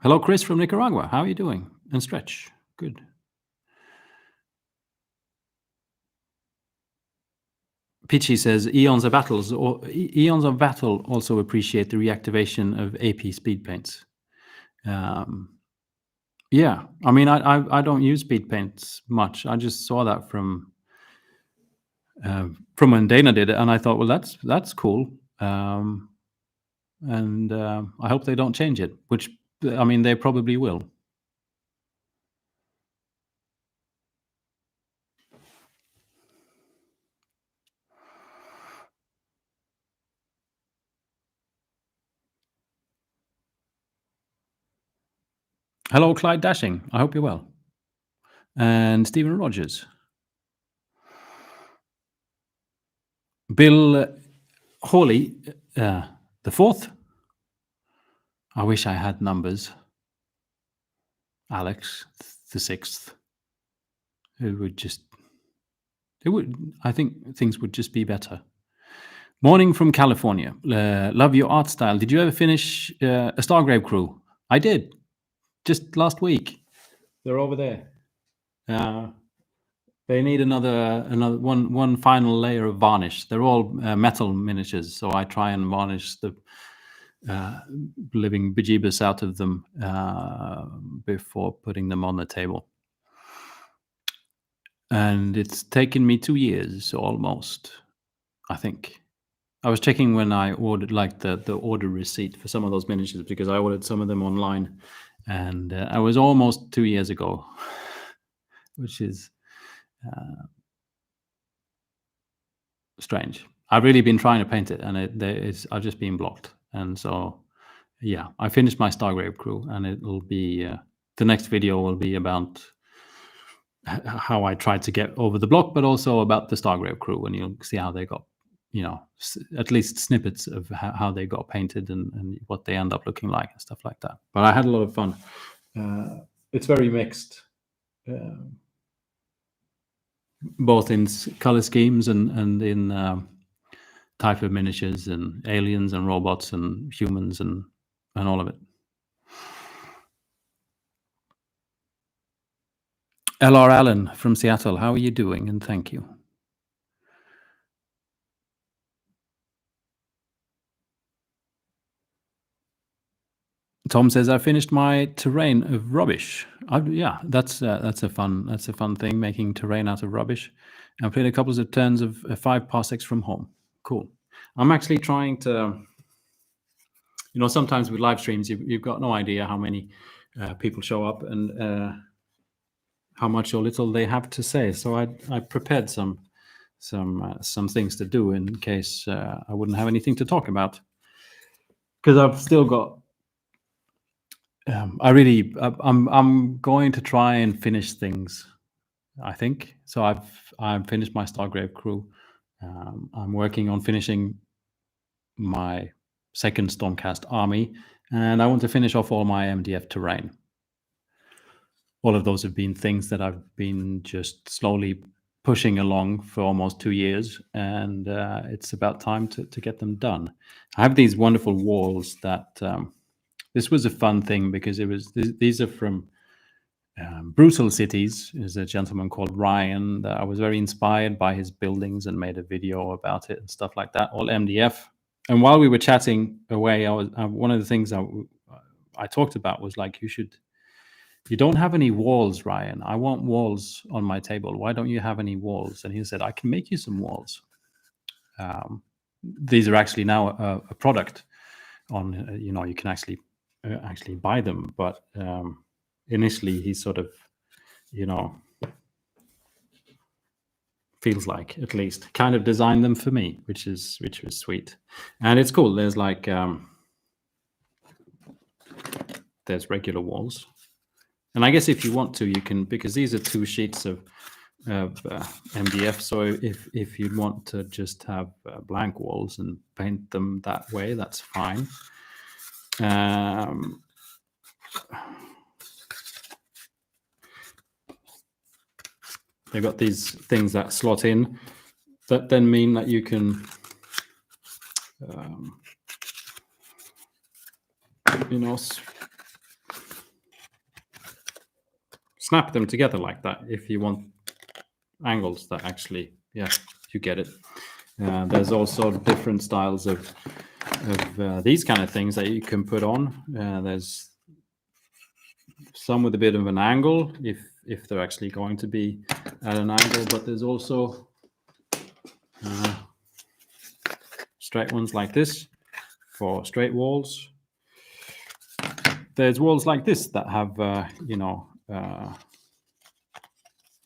Hello, Chris from Nicaragua. How are you doing? And Stretch, good. Peachy says eons of battle also appreciate the reactivation of AP speed paints. Yeah, I mean, I don't use speed paints much. I just saw that from when Dana did it, and I thought, well, that's cool. And I hope they don't change it. Which, I mean, they probably will. Hello, Clyde Dashing. I hope you're well. And Stephen Rogers. Bill Hawley, the fourth. I wish I had numbers. Alex, the sixth. I think things would just be better. Morning from California. Love your art style. Did you ever finish a Stargrave crew? I did. Just last week. They're over there. They need another one final layer of varnish. They're all metal miniatures, so I try and varnish the living bejeebus out of them before putting them on the table. And it's taken me 2 years almost, I think. I was checking when I ordered, like, the order receipt for some of those miniatures, because I ordered some of them online, and I was almost 2 years ago, which is strange. I've really been trying to paint it, and I've just been blocked. And so, yeah, I finished my Stargrave crew, and it'll be the next video will be about how I tried to get over the block, but also about the Stargrave crew, and you'll see how they got, you know, at least snippets of how they got painted and what they end up looking like and stuff like that. But I had a lot of fun. It's very mixed, both in color schemes and in type of miniatures and aliens and robots and humans and all of it. L.R. Allen from Seattle, how are you doing? And thank you. Tom says, I finished my terrain of rubbish. Yeah, that's a fun thing, making terrain out of rubbish. I played a couple of turns of 5 parsecs from home. Cool. I'm actually trying to, you know, sometimes with live streams, you've got no idea how many people show up and how much or little they have to say. So I prepared some things to do in case I wouldn't have anything to talk about, because I've still got. I'm going to try and finish things, I think. So I've finished my Stargrave crew. I'm working on finishing my second Stormcast army, and I want to finish off all my MDF terrain. All of those have been things that I've been just slowly pushing along for almost 2 years, and it's about time to get them done. I have these wonderful walls that this was a fun thing, because these are from Brutal Cities. There's a gentleman called Ryan that I was very inspired by his buildings and made a video about it and stuff like that, all MDF. And while we were chatting away, one of the things I talked about was, like, you should you don't have any walls, Ryan. I want walls on my table. Why don't you have any walls? And he said, I can make you some walls. These are actually now a product on, you can actually buy them. But initially he sort of, feels like, at least, kind of designed them for me, which was sweet. And it's cool. There's like, there's regular walls. And I guess if you want to, you can, because these are 2 sheets of MDF. So if you'd want to just have blank walls and paint them that way, that's fine. They've got these things that slot in that then mean that you can, snap them together like that if you want angles that actually, you get it. There's also different styles of these kind of things that you can put on. There's some with a bit of an angle if they're actually going to be at an angle, but there's also straight ones like this for straight walls. There's walls like this that have,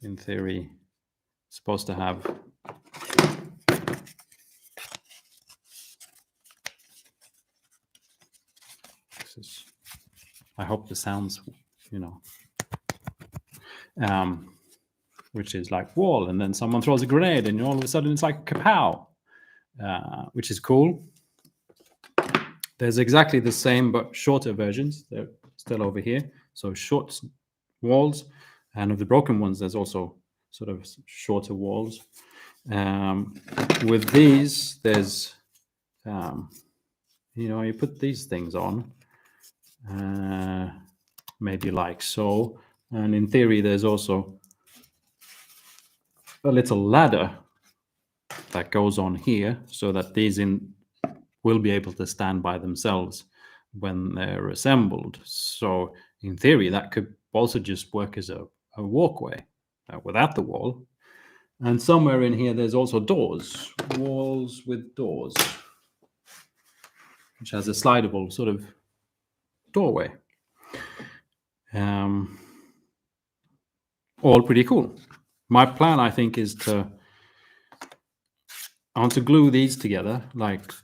in theory, supposed to have I hope the sounds, which is like wall, and then someone throws a grenade, and all of a sudden it's like kapow, which is cool. There's exactly the same but shorter versions. They're still over here. So short walls, and of the broken ones, there's also sort of shorter walls. With these, there's, you put these things on, maybe like so. And in theory, there's also a little ladder that goes on here so that these will be able to stand by themselves when they're assembled. So in theory, that could also just work as a walkway without the wall. And somewhere in here, there's also doors, walls with doors, which has a slidable sort of doorway. All pretty cool. My plan, I think, is I want to glue these together,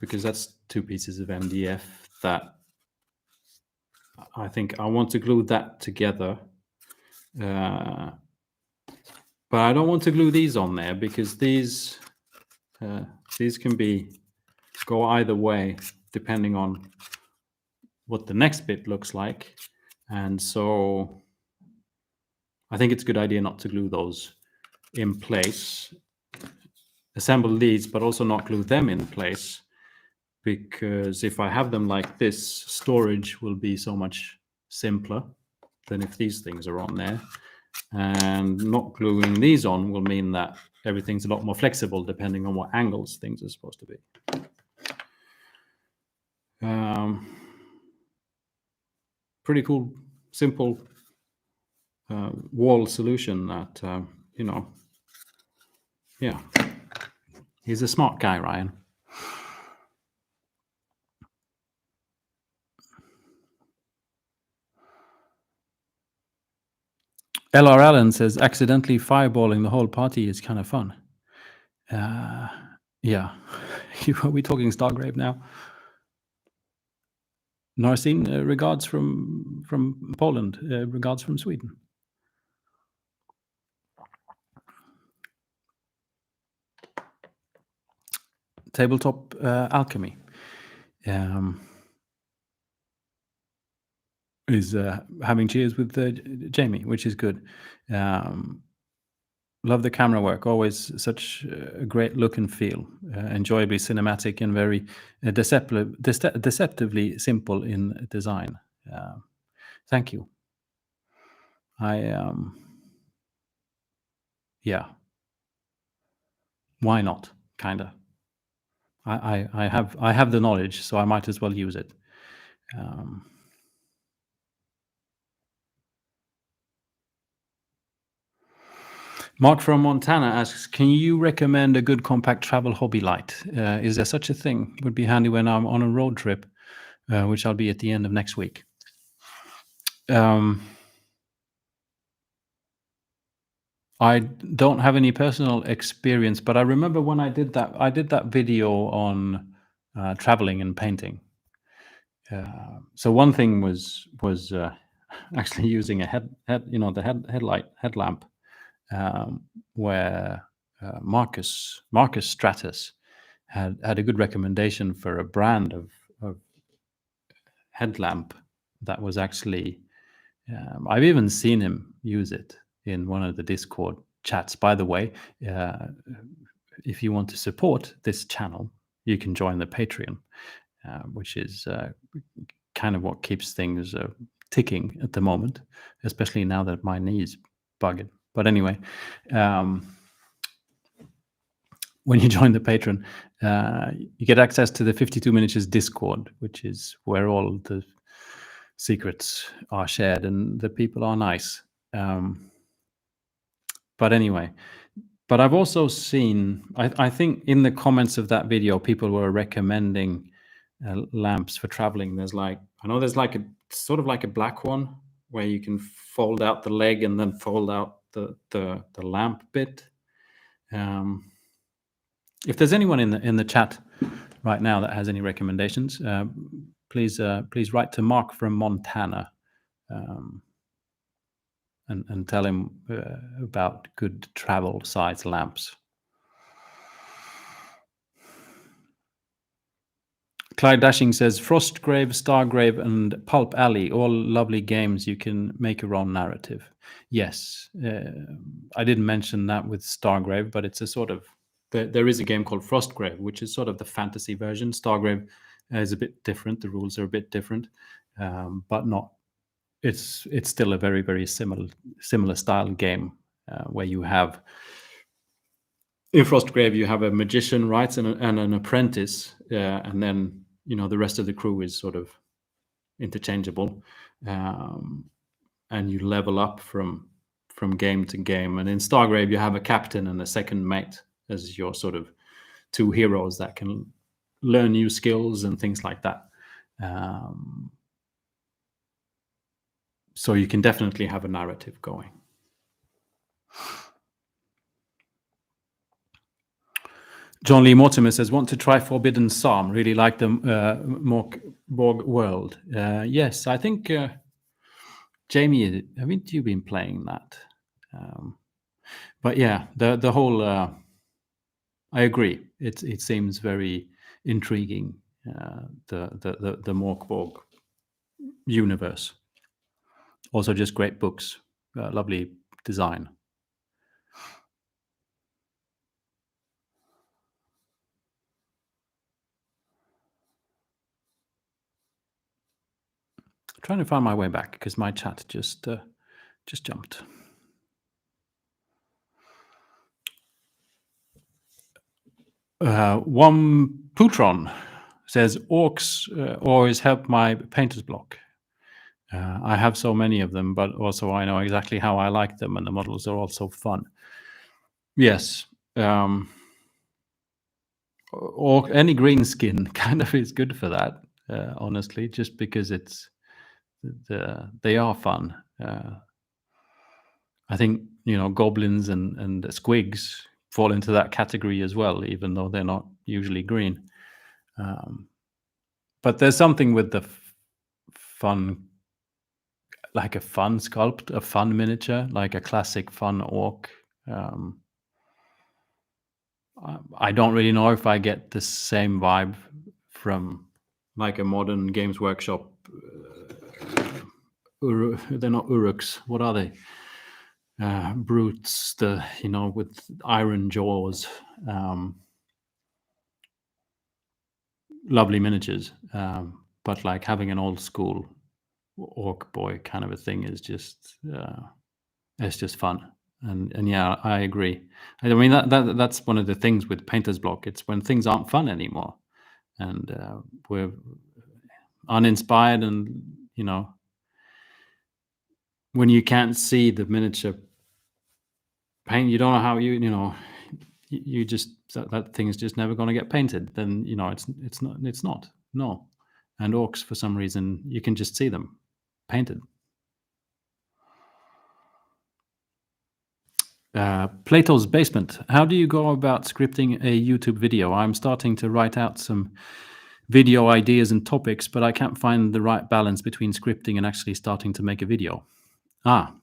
because that's 2 pieces of MDF that I think I want to glue that together. But I don't want to glue these on there because these can go either way depending on what the next bit looks like. And so I think it's a good idea not to glue those in place. Assemble these, but also not glue them in place, because if I have them like this, storage will be so much simpler than if these things are on there. And not gluing these on will mean that everything's a lot more flexible depending on what angles things are supposed to be. Pretty cool, simple wall solution that, yeah. He's a smart guy, Ryan. LR Allen says, accidentally fireballing the whole party is kind of fun. Yeah. Are we talking Stargrave now? Narcine, regards from Poland, regards from Sweden. Tabletop alchemy is having cheers with Jamie, which is good. Love the camera work, always such a great look and feel, enjoyably cinematic and very deceptively simple in design. Thank you. Yeah. Why not? Kinda. I have the knowledge, so I might as well use it. Mark from Montana asks, can you recommend a good compact travel hobby light? Is there such a thing? Would be handy when I'm on a road trip, which I'll be at the end of next week. I don't have any personal experience, but I remember when I did that video on traveling and painting. So one thing was actually using a headlamp, where Marcus Stratus had a good recommendation for a brand of headlamp that was actually. I've even seen him use it in one of the Discord chats. By the way, if you want to support this channel, you can join the Patreon, which is kind of what keeps things ticking at the moment, especially now that my knee's bugging. But anyway, when you join the Patreon, you get access to the 52 Miniatures Discord, which is where all the secrets are shared and the people are nice. But anyway, but I've also seen, I think in the comments of that video, people were recommending lamps for traveling. There's like a sort of like a black one where you can fold out the leg and then fold out the lamp bit. If there's anyone in the chat right now that has any recommendations, please write to Mark from Montana, and tell him about good travel size lamps. Clyde Dashing says, Frostgrave, Stargrave, and Pulp Alley, all lovely games. You can make your own narrative. Yes, I didn't mention that with Stargrave, but it's a sort of, there is a game called Frostgrave, which is sort of the fantasy version. Stargrave is a bit different. The rules are a bit different, but not. It's still a very, very similar style game, where you have, in Frostgrave, you have a magician, right, and an apprentice, and then the rest of the crew is sort of interchangeable, and you level up from game to game. And in Stargrave, you have a captain and a second mate as your sort of two heroes that can learn new skills and things like that. So you can definitely have a narrative going. John Lee Mortimer says, want to try Forbidden Psalm. Really like the Mork world. Yes, I think, Jamie, haven't you been playing that? But yeah, the whole, I agree. It seems very intriguing, the Morkborg universe. Also just great books, lovely design. Trying to find my way back because my chat just jumped. One Putron says, orcs always help my painter's block. I have so many of them, but also I know exactly how I like them, and the models are also fun. Yes. Or any green skin kind of is good for that, honestly, just because they are fun. I think goblins and squigs fall into that category as well, even though they're not usually green. But there's something with the fun, like a fun sculpt, a fun miniature, like a classic fun orc. I don't really know if I get the same vibe from like a modern Games Workshop. They're not Uruks. What are they? Brutes, with iron jaws. Lovely miniatures, but like having an old school orc boy kind of a thing is just it's just fun. And yeah, I agree. I mean that's one of the things with Painter's Block. It's when things aren't fun anymore, and we're uninspired, and when you can't see the miniature paint. You don't know how you know. You just that thing is just never going to get painted. Then it's not no. And orcs, for some reason, you can just see them painted. Plato's Basement. How do you go about scripting a YouTube video? I'm starting to write out some video ideas and topics, but I can't find the right balance between scripting and actually starting to make a video. Um,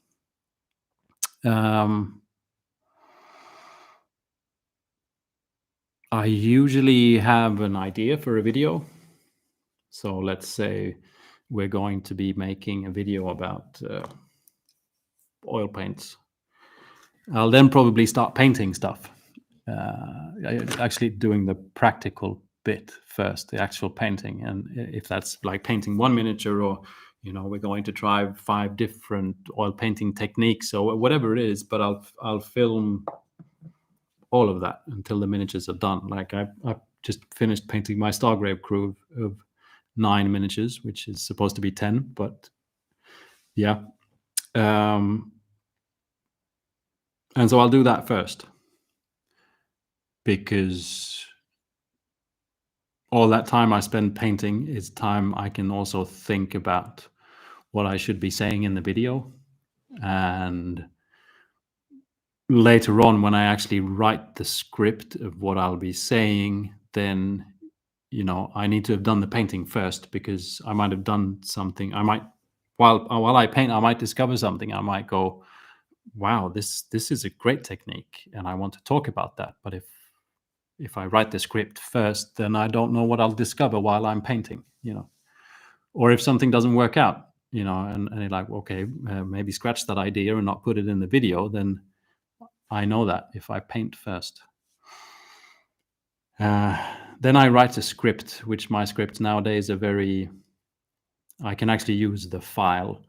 I usually have an idea for a video. So let's say we're going to be making a video about oil paints. I'll then probably start painting stuff. Actually doing the practical bit first, the actual painting. And if that's like painting one miniature, or we're going to try 5 different oil painting techniques or whatever it is, but I'll film all of that until the miniatures are done. Like I just finished painting my Stargrave crew of 9 miniatures, which is supposed to be 10, but yeah. And so I'll do that first, because all that time I spend painting is time I can also think about what I should be saying in the video. And later on, when I actually write the script of what I'll be saying, then I need to have done the painting first, because I might have done something. I might, while I paint, I might discover something. I might go, wow, this is a great technique, and I want to talk about that. But if I write the script first, then I don't know what I'll discover while I'm painting, or if something doesn't work out, and you're like, okay, maybe scratch that idea and not put it in the video, then I know that if I paint first. Then I write a script, which my scripts nowadays are very, I can actually use the file,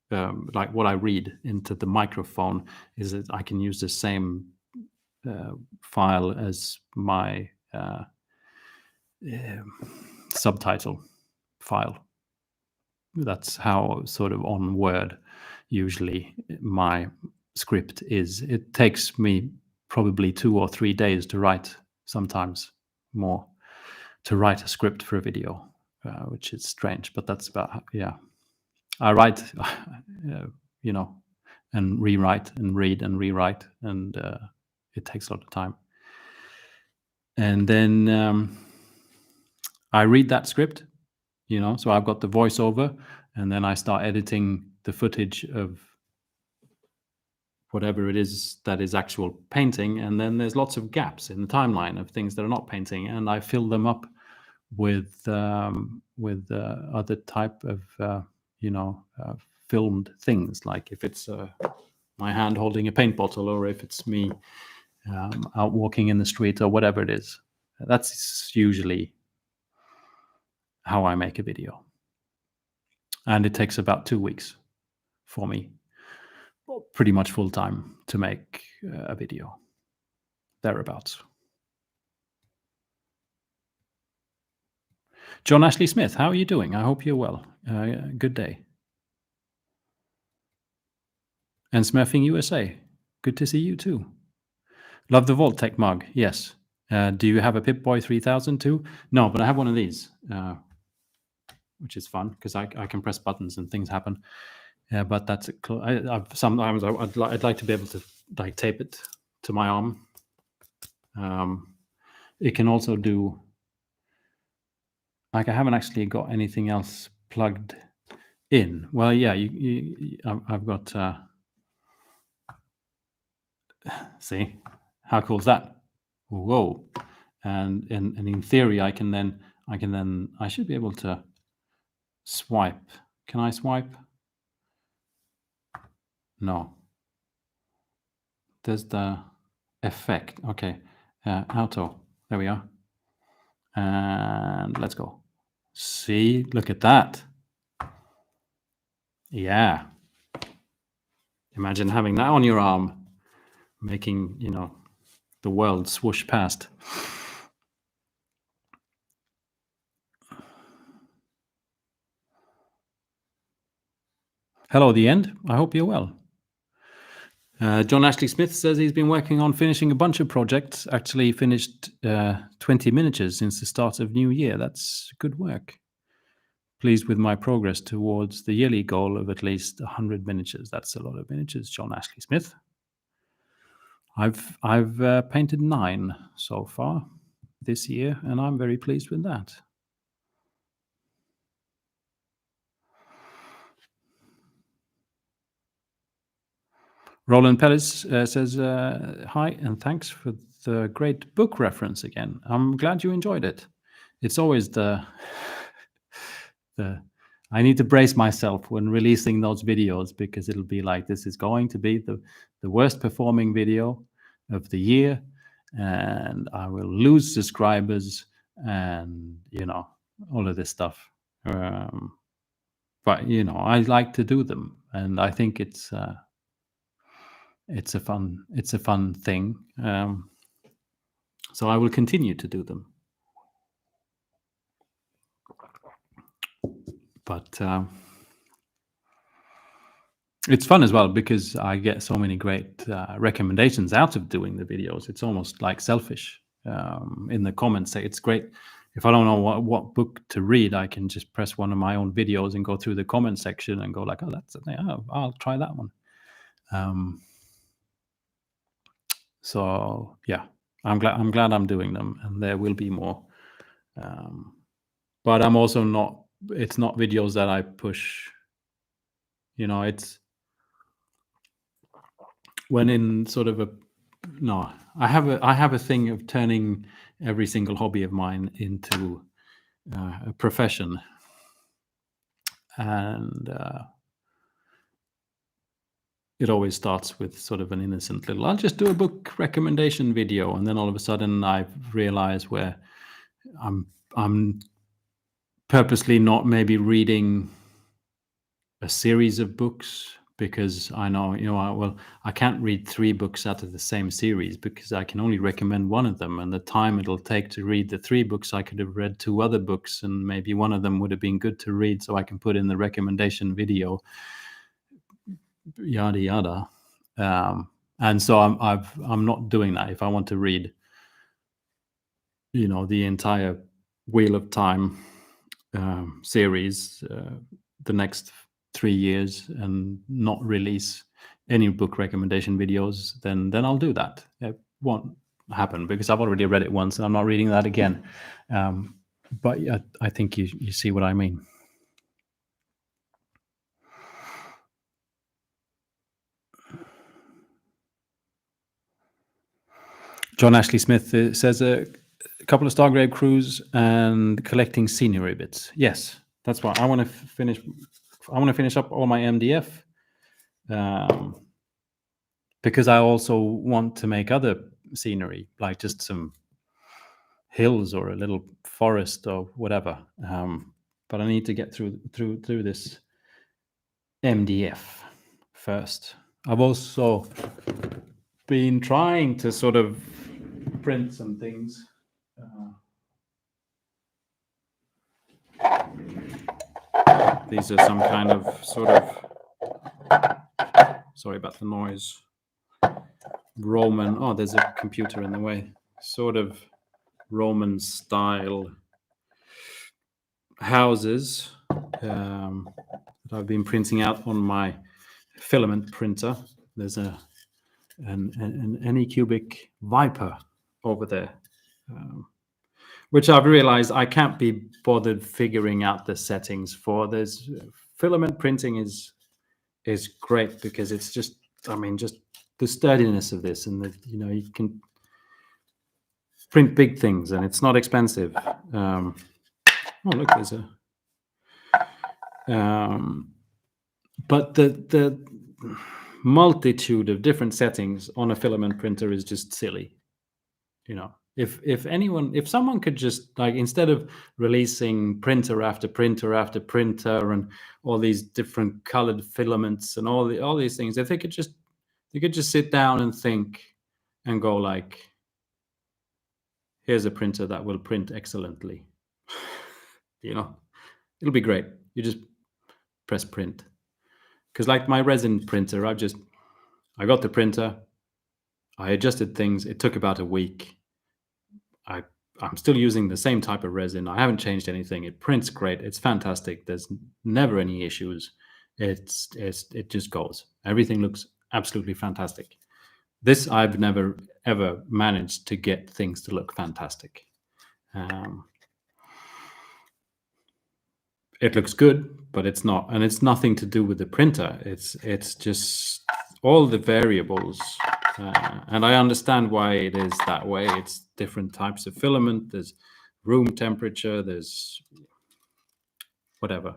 like what I read into the microphone is that I can use the same file as my subtitle file. That's how sort of on Word usually my script is. It takes me probably 2 or 3 days to write, sometimes more, to write a script for a video, which is strange, but that's about, yeah. I write, and rewrite and read and rewrite, and it takes a lot of time. And then I read that script, so I've got the voiceover, and then I start editing the footage of whatever it is that is actual painting. And then there's lots of gaps in the timeline of things that are not painting, and I fill them up with other type of filmed things, like if it's my hand holding a paint bottle, or if it's me out walking in the street, or whatever it is. That's usually how I make a video. And it takes about 2 weeks for me, pretty much full time, to make a video, thereabouts. John Ashley Smith, how are you doing? I hope you're well. Good day. And Smurfing USA, good to see you too. Love the Vault-Tec mug, yes. Do you have a Pip-Boy 3000 too? No, but I have one of these, which is fun, because I can press buttons and things happen. But that's sometimes I'd like to be able to like tape it to my arm. It can also do, like, I haven't actually got anything else plugged in. Well, yeah, I've got. See, how cool is that? Whoa! And in theory, I should be able to swipe. Can I swipe? No. There's the effect. Okay, auto. There we are. And let's go. See, look at that. Yeah. Imagine having that on your arm, making, the world swoosh past. Hello, the end. I hope you're well. John Ashley Smith says he's been working on finishing a bunch of projects. Actually finished 20 miniatures since the start of New Year. That's good work. Pleased with my progress towards the yearly goal of at least 100 miniatures. That's a lot of miniatures, John Ashley Smith. I've painted 9 so far this year, and I'm very pleased with that. Roland Pellis says, hi, and thanks for the great book reference again. I'm glad you enjoyed it. It's always the I need to brace myself when releasing those videos, because it'll be like, this is going to be the worst performing video of the year, and I will lose subscribers and, all of this stuff. But, I like to do them, and I think it's a fun thing. So I will continue to do them. But it's fun as well, because I get so many great recommendations out of doing the videos. It's almost like selfish. In the comments, say it's great. If I don't know what book to read, I can just press one of my own videos and go through the comment section and go like, oh, that's a thing. Oh, I'll try that one. So yeah, I'm glad I'm doing them, and there will be more. But I'm also not. It's not videos that I push. It's when in sort of I have a thing of turning every single hobby of mine into a profession, and it always starts with sort of an innocent little, I'll just do a book recommendation video, and then all of a sudden I realize where I'm purposely not maybe reading a series of books, because I know, I can't read 3 books out of the same series, because I can only recommend one of them, and the time it'll take to read the 3 books, I could have read 2 other books, and maybe one of them would have been good to read, so I can put in the recommendation video, yada yada. And so I'm not doing that. If I want to read, the entire Wheel of Time series the next 3 years, and not release any book recommendation videos, then I'll do that. It won't happen, because I've already read it once and I'm not reading that again. But I think you see what I mean. John Ashley Smith says a couple of Stargrave crews and collecting scenery bits. Yes, that's why I want to finish. I want to finish up all my MDF, because I also want to make other scenery, like just some hills or a little forest or whatever. But I need to get through this MDF first. I've also been trying to sort of print some things. These are some kind of sort of, sorry about the noise, Roman, oh, there's a computer in the way, sort of Roman style houses that I've been printing out on my filament printer. There's an Anycubic Viper over there, which I've realized I can't be bothered figuring out the settings for. There's filament printing is great, because it's just the sturdiness of this, and you can print big things and it's not expensive. Oh look, there's a but the multitude of different settings on a filament printer is just silly. If someone could just, like, instead of releasing printer after printer after printer and all these different colored filaments and all these things, if they could just sit down and think and go like, here's a printer that will print excellently. It'll be great. You just press print. Because like my resin printer, I got the printer. I adjusted things. It took about a week. I I'm still using the same type of resin. I haven't changed anything. It prints great. It's fantastic. There's never any issues. It just goes. Everything looks absolutely fantastic. This I've never ever managed to get things to look fantastic. Um, it looks good, but it's not, and it's nothing to do with the printer. It's just all the variables, and I understand why it is that way. It's different types of filament. There's room temperature. There's whatever,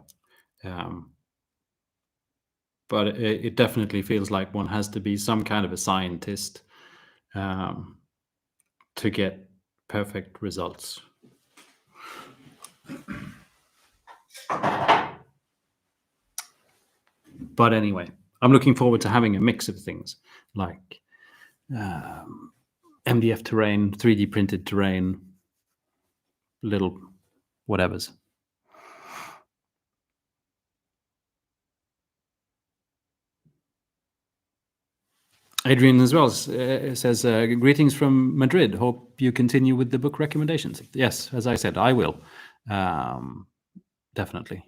but it definitely feels like one has to be some kind of a scientist to get perfect results. But anyway, I'm looking forward to having a mix of things like MDF terrain, 3D printed terrain, little whatevers. Adrian as well says, greetings from Madrid. Hope you continue with the book recommendations. Yes, as I said, I will. Definitely.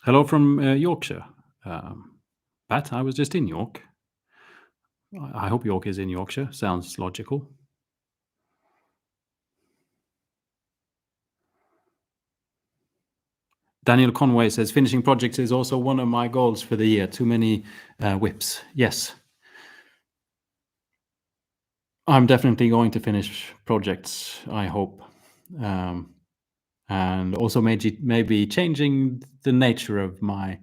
Hello from Yorkshire. Pat, I was just in York. I hope York is in Yorkshire. Sounds logical. Daniel Conway says, finishing projects is also one of my goals for the year. Too many whips. Yes. I'm definitely going to finish projects, I hope. And also maybe changing the nature of my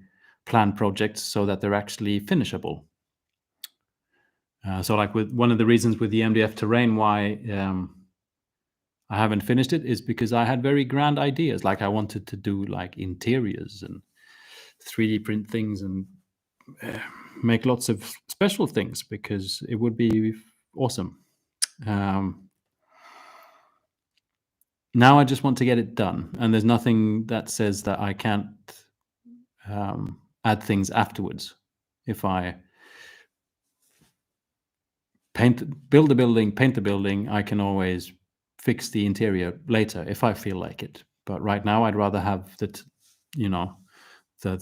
planned projects so that they're actually finishable. So like with one of the reasons with the MDF terrain why I haven't finished it is because I had very grand ideas. Like I wanted to do like interiors and 3D print things and make lots of special things because it would be awesome. Now I just want to get it done, and there's nothing that says that I can't add things afterwards. If I build a building, paint the building, I can always fix the interior later if I feel like it. But right now, I'd rather have the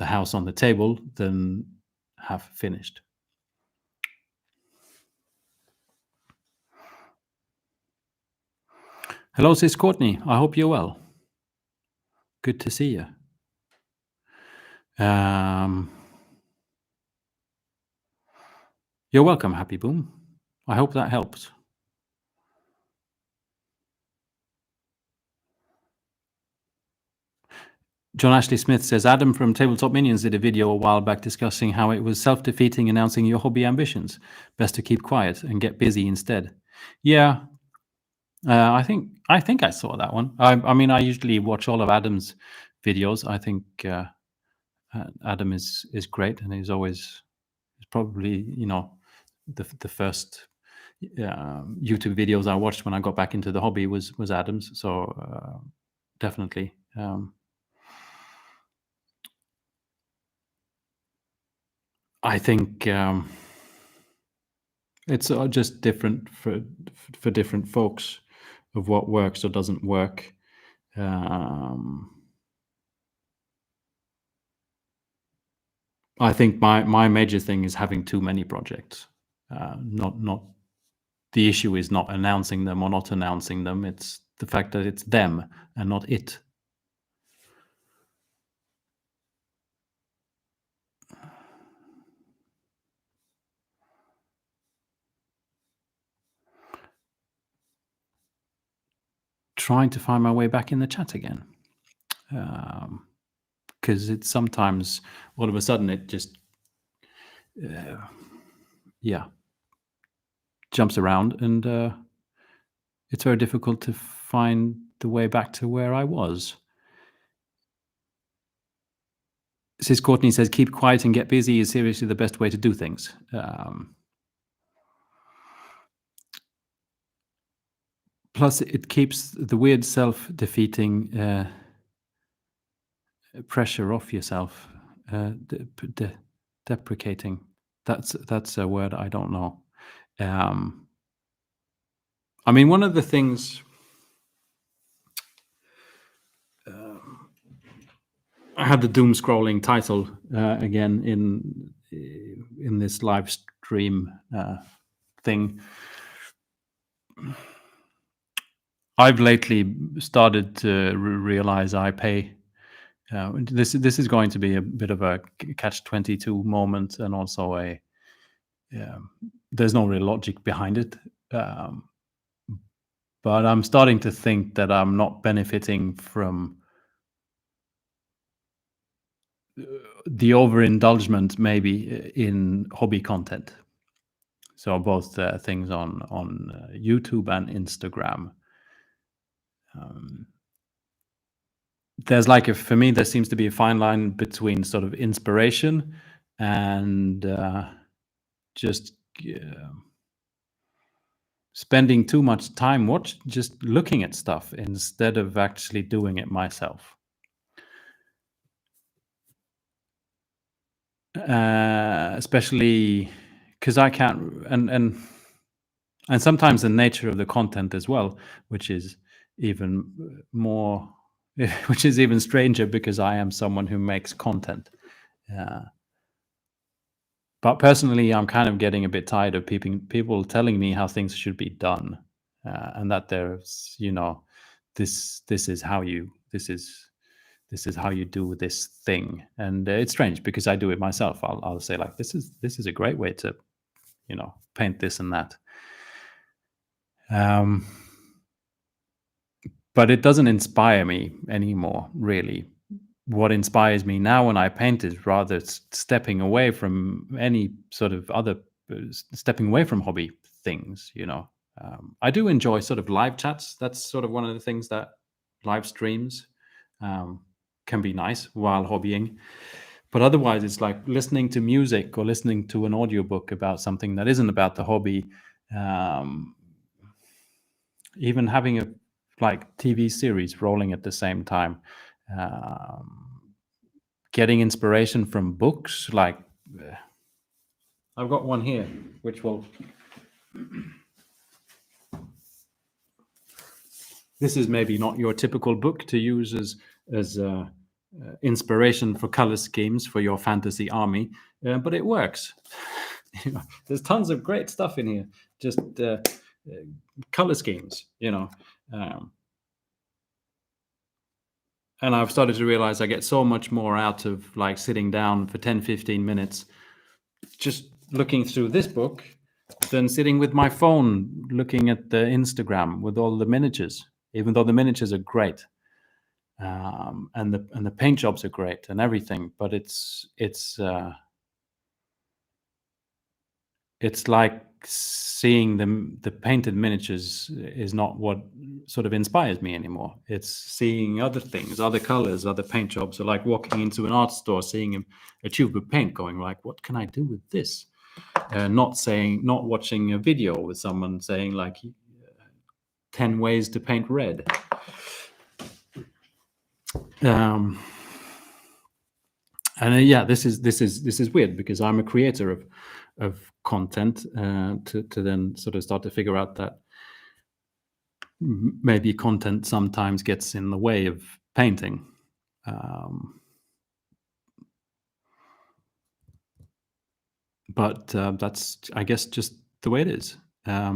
house on the table than have finished. Hello, sis Courtney. I hope you're well. Good to see you. You're welcome, Happy Boom. I hope that helps. John Ashley Smith says, Adam from Tabletop Minions did a video a while back discussing how it was self-defeating announcing your hobby ambitions. Best to keep quiet and get busy instead. Yeah, I think I saw that one. I mean, I usually watch all of Adam's videos. I think Adam is great, and he's probably the first YouTube videos I watched when I got back into the hobby was Adam's. So definitely. I think it's just different for different folks of what works or doesn't work. I think my major thing is having too many projects. Not the issue is not announcing them or not announcing them. It's the fact that it's them and not it. Trying to find my way back in the chat again. Because it's sometimes all of a sudden it just jumps around, and it's very difficult to find the way back to where I was. Sis Courtney says, keep quiet and get busy is seriously the best way to do things. Plus, it keeps the weird self-defeating pressure off yourself. Deprecating. That's a word I don't know. I mean, one of the things I had the Doomscrolling title again in this live stream thing. I've lately started to realize I pay. This is going to be a bit of a catch-22 moment, and also a there's no real logic behind it. But I'm starting to think that I'm not benefiting from the overindulgence maybe in hobby content. So both things on YouTube and Instagram. There's like for me, there seems to be a fine line between sort of inspiration and just spending too much time just looking at stuff instead of actually doing it myself. Especially because I can't, and sometimes the nature of the content as well, which is even more, which is even stranger because I am someone who makes content. But personally, I'm kind of getting a bit tired of people telling me how things should be done, and that there's, this is how you do this thing, and it's strange because I do it myself. I'll say like, this is a great way to, paint this and that. But it doesn't inspire me anymore, really. What inspires me now when I paint is rather stepping away from any sort of other, stepping away from hobby things, I do enjoy sort of live chats. That's sort of one of the things that live streams can be nice while hobbying. But otherwise, it's like listening to music or listening to an audiobook about something that isn't about the hobby. Even having a TV series rolling at the same time. Getting inspiration from books, like I've got one here, which will. This is maybe not your typical book to use as inspiration for color schemes for your fantasy army, but it works. There's tons of great stuff in here. Just color schemes, and I've started to realize I get so much more out of like sitting down for 10-15 minutes just looking through this book than sitting with my phone looking at the Instagram with all the miniatures, even though the miniatures are great, and the paint jobs are great and everything, but it's like seeing the painted miniatures is not what sort of inspires me anymore. It's seeing other things, other colors, other paint jobs, or like walking into an art store, seeing a tube of paint, going like, what can I do with this? Not watching a video with someone saying like 10 ways to paint red. And this is weird because I'm a creator of content, to then sort of start to figure out that maybe content sometimes gets in the way of painting. But that's, I guess, just the way it is. I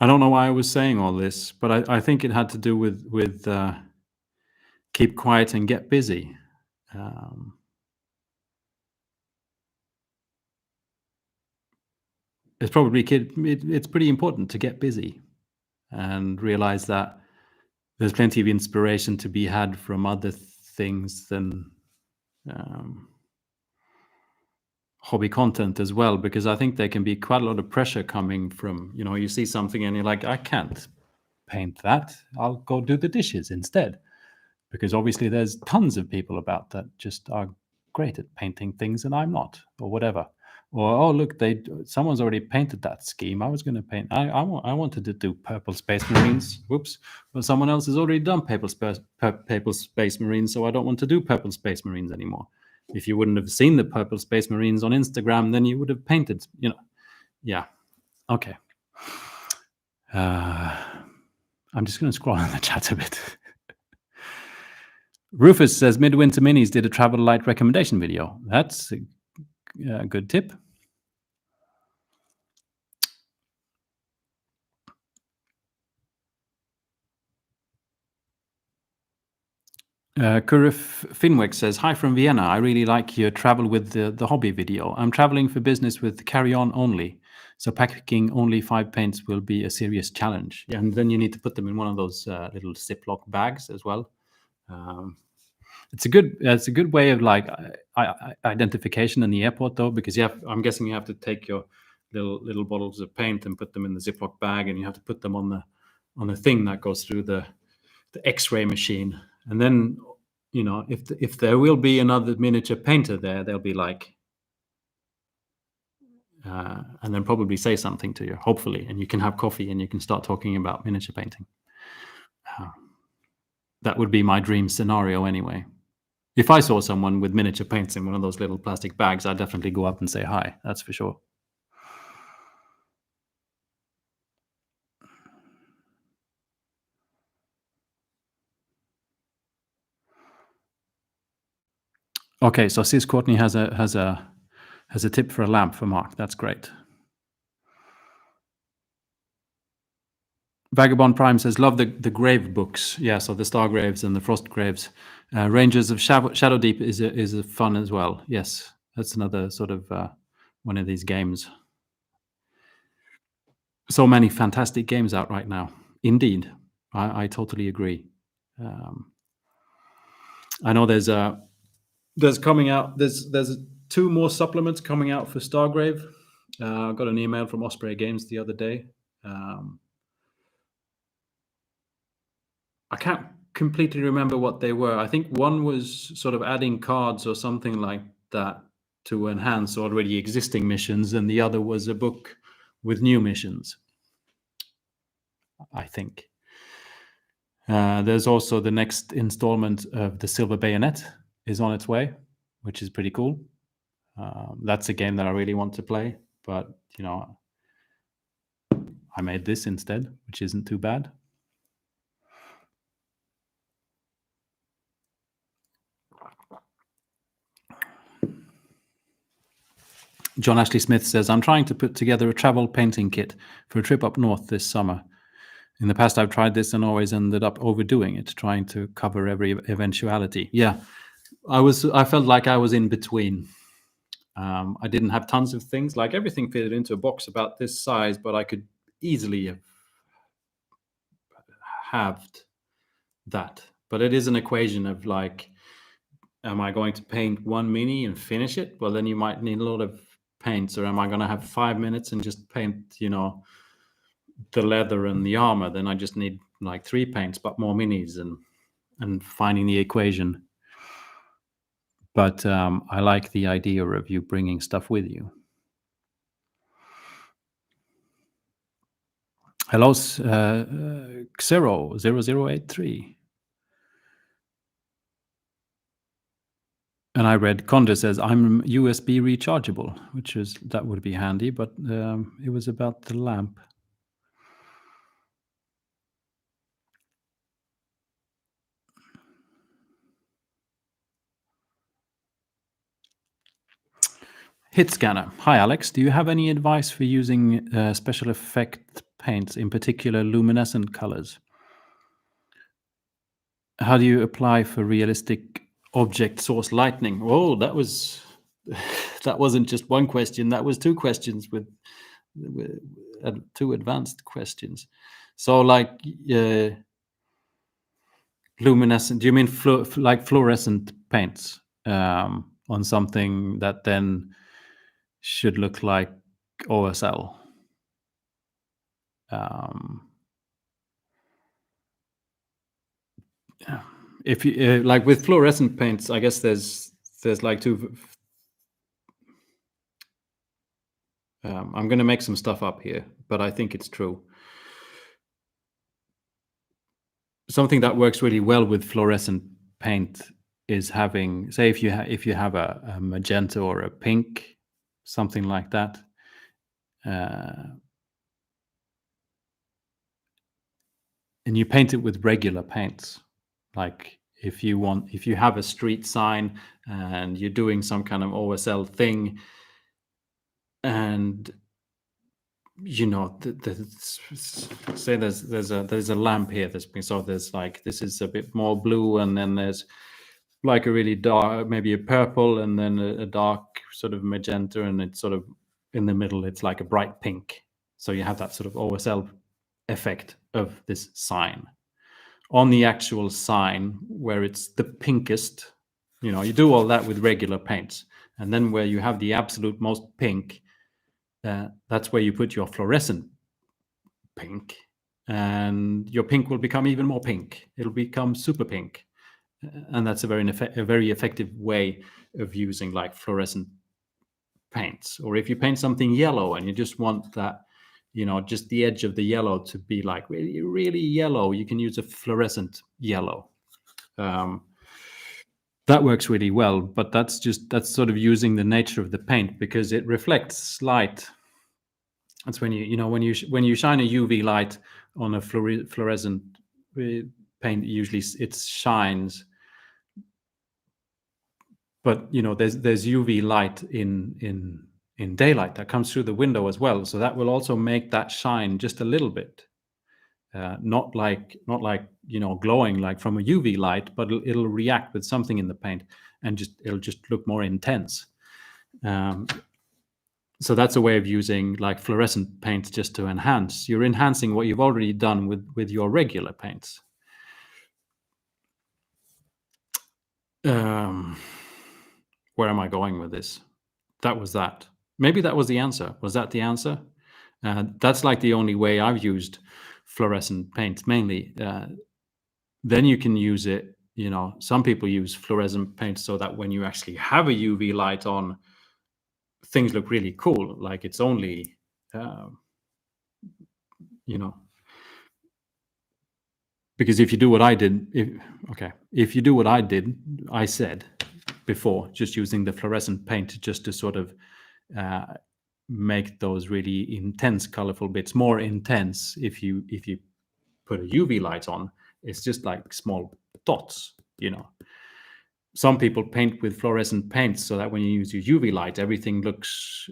don't know why I was saying all this, but I think it had to do with keep quiet and get busy. It's probably it's pretty important to get busy and realize that there's plenty of inspiration to be had from other things than hobby content as well, because I think there can be quite a lot of pressure coming from, you see something and you're like, I can't paint that. I'll go do the dishes instead. Because obviously there's tons of people about that just are great at painting things and I'm not, or whatever. Or, oh, look, someone's already painted that scheme. I was going to paint, I wanted to do purple space marines. Whoops. But someone else has already done purple space marines, so I don't want to do purple space marines anymore. if you wouldn't have seen the purple Space Marines on Instagram, then you would have painted, Yeah. Okay. I'm just going to scroll in the chat a bit. Rufus says Midwinter Minis did a Travel Light recommendation video. That's a good tip. Kurif Finwick says, hi from Vienna. I really like your travel with the hobby video. I'm traveling for business with carry-on only. So packing only 5 paints will be a serious challenge. Yeah, and then you need to put them in one of those little Ziploc bags as well. It's a good way of like identification in the airport though, because I'm guessing you have to take your little bottles of paint and put them in the Ziploc bag, and you have to put them on the thing that goes through the X-ray machine. And then, if there will be another miniature painter there, they'll be like, and then probably say something to you, hopefully, and you can have coffee and you can start talking about miniature painting. That would be my dream scenario anyway. If I saw someone with miniature paints in one of those little plastic bags, I'd definitely go up and say hi. That's for sure. Okay, so Sis Courtney has a tip for a lamp for Mark. That's great. Vagabond Prime says, love the grave books. Yeah, so the Stargraves and the Frostgraves. Rangers of Shadow Deep is a fun as well. Yes, that's another sort of one of these games. So many fantastic games out right now. Indeed, I totally agree. I know there's coming out. There's 2 more supplements coming out for Stargrave. I got an email from Osprey Games the other day. I can't completely remember what they were. I think one was sort of adding cards or something like that to enhance already existing missions, and the other was a book with new missions, I think. There's also the next installment of the Silver Bayonet is on its way, which is pretty cool. That's a game that I really want to play, but I made this instead, which isn't too bad. John Ashley Smith says, I'm trying to put together a travel painting kit for a trip up north this summer. In the past, I've tried this and always ended up overdoing it, trying to cover every eventuality. Yeah, I felt like I was in between. I didn't have tons of things. Like everything fitted into a box about this size, but I could easily have halved that. But it is an equation of like, am I going to paint 1 mini and finish it? Well, then you might need a lot of paints. Or am I going to have 5 minutes and just paint, the leather and the armor? Then I just need like 3 paints, but more minis, and finding the equation. But I like the idea of you bringing stuff with you. Hello, Xero0083. And I read Conde says, I'm USB rechargeable, that would be handy, but it was about the lamp. Hit Scanner. Hi, Alex. Do you have any advice for using special effect paints, in particular luminescent colors? How do you apply for realistic object source lighting? Oh, that wasn't just one question. That was 2 questions with 2 advanced questions. So, like luminescent. Do you mean like fluorescent paints on something that then should look like OSL? If you like with fluorescent paints, I guess there's like 2. I'm going to make some stuff up here, but I think it's true. Something that works really well with fluorescent paint is having, say, if you have a magenta or a pink, something like that, and you paint it with regular paints. Like if you have a street sign and you're doing some kind of OSL thing, and say there's a lamp here that's been, so there's like, this is a bit more blue, and then there's like a really dark, maybe a purple, and then a dark sort of magenta, and it's sort of in the middle, it's like a bright pink. So you have that sort of OSL effect of this sign on the actual sign where it's the pinkest. You do all that with regular paints, and then where you have the absolute most pink, that's where you put your fluorescent pink, and your pink will become even more pink. It'll become super pink, and that's a very effective way of using like fluorescent paints. Or if you paint something yellow and you just want that, just the edge of the yellow to be like really, really yellow, you can use a fluorescent yellow. That works really well, but that's sort of using the nature of the paint, because it reflects light. That's when when you shine a UV light on a fluorescent paint, usually it shines. But there's UV light in daylight that comes through the window as well, so that will also make that shine just a little bit. Not like glowing like from a UV light, but it'll react with something in the paint, and it'll just look more intense. So that's a way of using like fluorescent paints, just to enhance. You're enhancing what you've already done with your regular paints. Where am I going with this? That was that. Maybe that was the answer. Was that the answer? That's like the only way I've used fluorescent paints mainly. Then you can use it. Some people use fluorescent paints so that when you actually have a UV light on, things look really cool. Like it's only, because if you do what I did, if you do what I said before, just using the fluorescent paint just to sort of make those really intense, colorful bits more intense. If you put a UV light on, it's just like small dots. Some people paint with fluorescent paints so that when you use your UV light, everything looks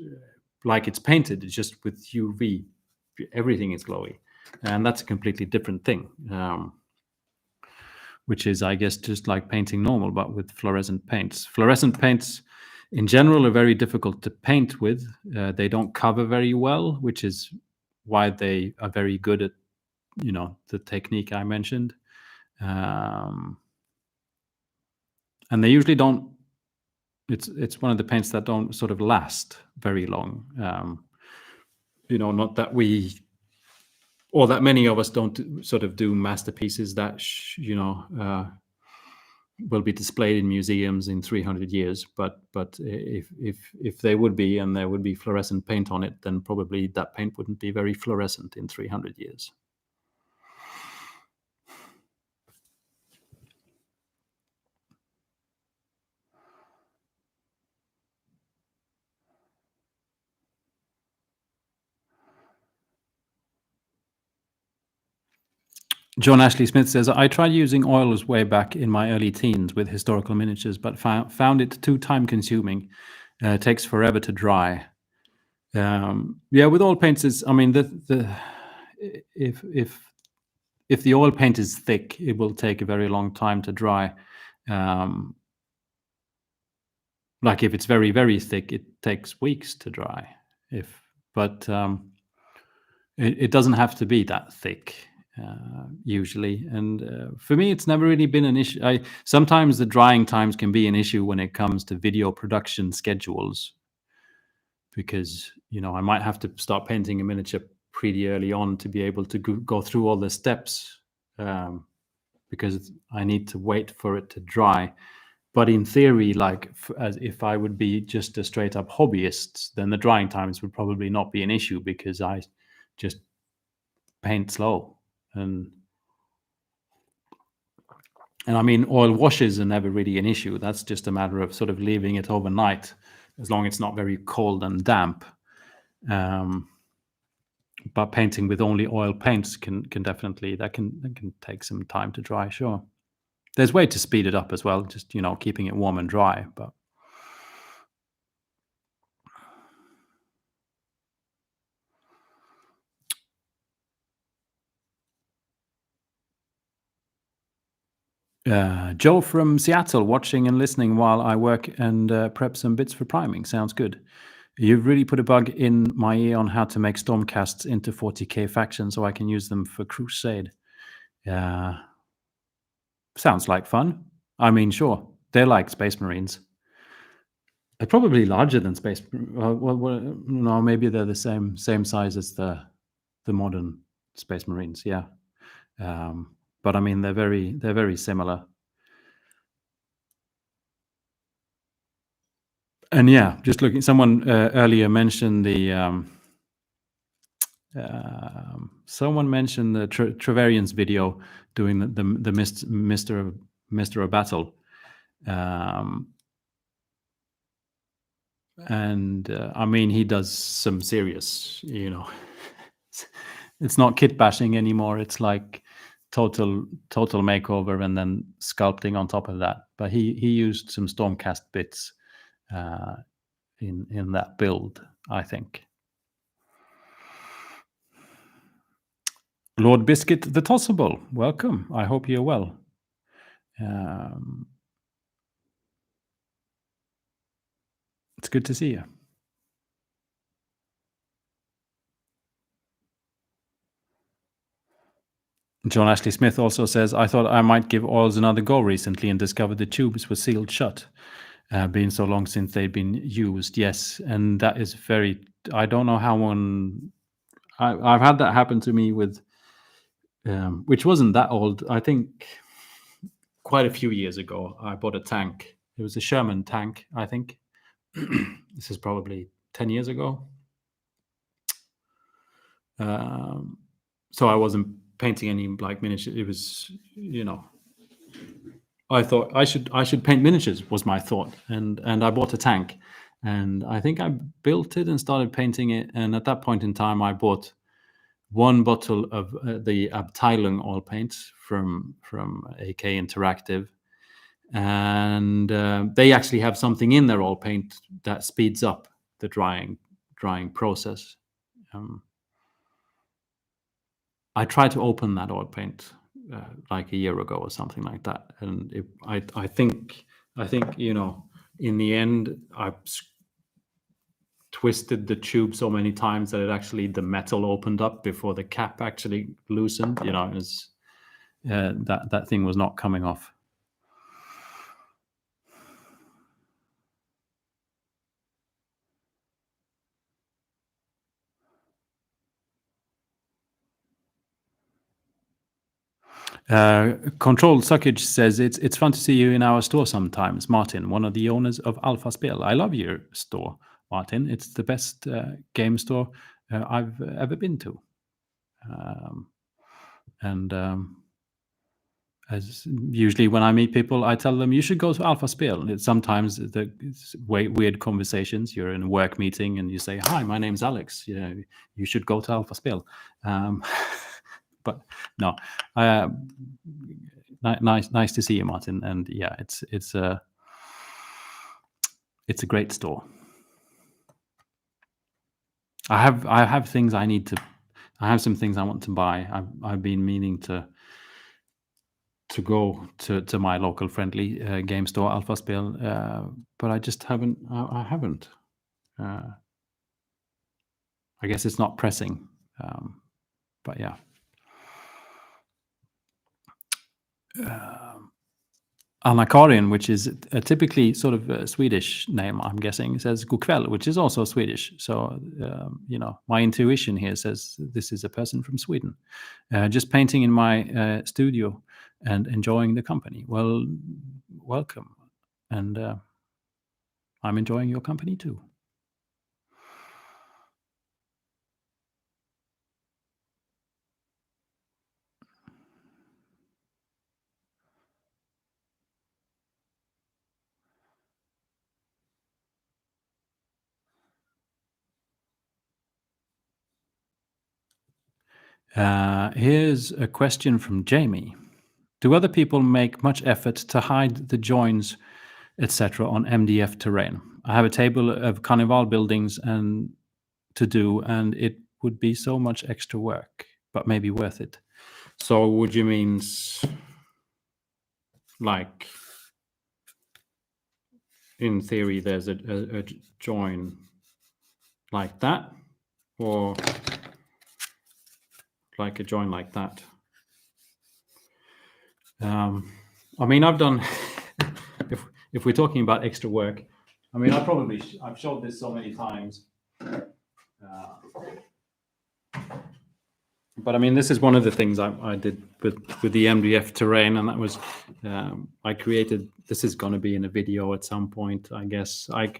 like it's painted. It's just with UV, everything is glowy, and that's a completely different thing. Which is, I guess, just like painting normal, but with fluorescent paints. Fluorescent paints, in general, are very difficult to paint with. They don't cover very well, which is why they are very good at, the technique I mentioned. And they usually don't. It's one of the paints that don't sort of last very long. Not that we, or that many of us, don't sort of do masterpieces that will be displayed in museums in 300 years. But if they would be, and there would be fluorescent paint on it, then probably that paint wouldn't be very fluorescent in 300 years. John Ashley Smith says, I tried using oils way back in my early teens with historical miniatures, but found it too time consuming. It takes forever to dry. With oil paints, if the oil paint is thick, it will take a very long time to dry. Like if it's very, very thick, it takes weeks to dry. But it doesn't have to be that thick. Usually, and for me, it's never really been an issue. Sometimes the drying times can be an issue when it comes to video production schedules, because I might have to start painting a miniature pretty early on to be able to go through all the steps, because I need to wait for it to dry. But in theory, like as if I would be just a straight up hobbyist, then the drying times would probably not be an issue, because I just paint slow. And And I mean, oil washes are never really an issue. That's just a matter of sort of leaving it overnight, as long as it's not very cold and damp. Um, but painting with only oil paints can definitely that can take some time to dry. Sure, there's way to speed it up as well. Just keeping it warm and dry. But Joe from Seattle, watching and listening while I work and prep some bits for priming. Sounds good. You've really put a bug in my ear on how to make stormcasts into 40k factions so I can use them for Crusade. Sounds like fun. I mean, sure, they're like Space Marines. They're probably larger than Space. No, maybe they're the same size as the modern Space Marines. Yeah, but I mean, they're very similar. And yeah, just looking. Someone earlier mentioned someone mentioned the Treverian's video doing the Mister of Battle, um, and I mean he does some serious, it's not kit bashing anymore. It's like total makeover and then sculpting on top of that. But he used some Stormcast bits uh, in that build, I think. Lord Biscuit the Tossable, welcome. I hope you're well. Um, it's good to see you. John Ashley Smith also says, I thought I might give oils another go recently and discovered the tubes were sealed shut. Been so long since they've been used. Yes, and that is very. I don't know how one. I've had that happen to me with, which wasn't that old. I think quite a few years ago, I bought a tank. It was a Sherman tank, I think. This is probably 10 years ago. So I wasn't painting any like miniatures. It was, I thought I should paint miniatures was my thought, and I bought a tank, and I think I built it and started painting it. And at that point in time, I bought one bottle of the Abteilung oil paint from AK Interactive, and they actually have something in their oil paint that speeds up the drying process. Um, I tried to open that oil paint like a year ago or something like that, and I think in the end I twisted the tube so many times that the metal opened up before the cap actually loosened. It was, that thing was not coming off. Controlled Suckage says it's fun to see you in our store sometimes, Martin, one of the owners of Alpha Spel. I love your store, Martin. It's the best game store I've ever been to. And as usually when I meet people, I tell them you should go to Alpha Spel. Sometimes it's weird conversations. You're in a work meeting and you say, "Hi, my name's Alex. You should go to Alpha Spel." But no, nice to see you, Martin. And yeah, it's a great store. I have things I need to. I have some things I want to buy. I've been meaning to go to my local friendly game store, Alpha Spel, but I just haven't. I haven't. I guess it's not pressing, but yeah. Anna-Karin, which is a typically sort of a Swedish name, I'm guessing, says "Godkväll," which is also Swedish. So, my intuition here says this is a person from Sweden. Just painting in my studio and enjoying the company. Well, welcome. And I'm enjoying your company too. Here's a question from Jamie. Do other people make much effort to hide the joins, etc., on MDF terrain? I have a table of Carnival buildings and to do, and it would be so much extra work, but maybe worth it. So would you mean like in theory there's a join like that, or like a join like that? I mean, I've done if we're talking about extra work, I mean, I've showed this so many times. But I mean, this is one of the things I did with the MDF terrain, and that was I created. This is going to be in a video at some point, I guess. I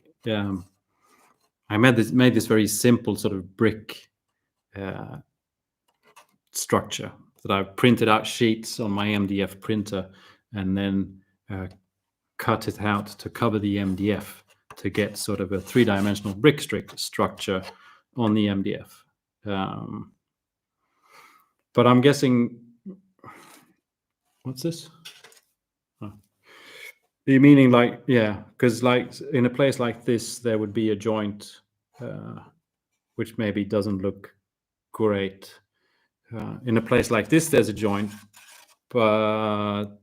made this very simple sort of brick structure that I printed out sheets on my MDF printer, and then cut it out to cover the MDF to get sort of a three-dimensional brick structure on the MDF. But I'm guessing, what's this? Oh. You meaning like, yeah, because like in a place like this, there would be a joint, which maybe doesn't look great. In a place like this, there's a joint, but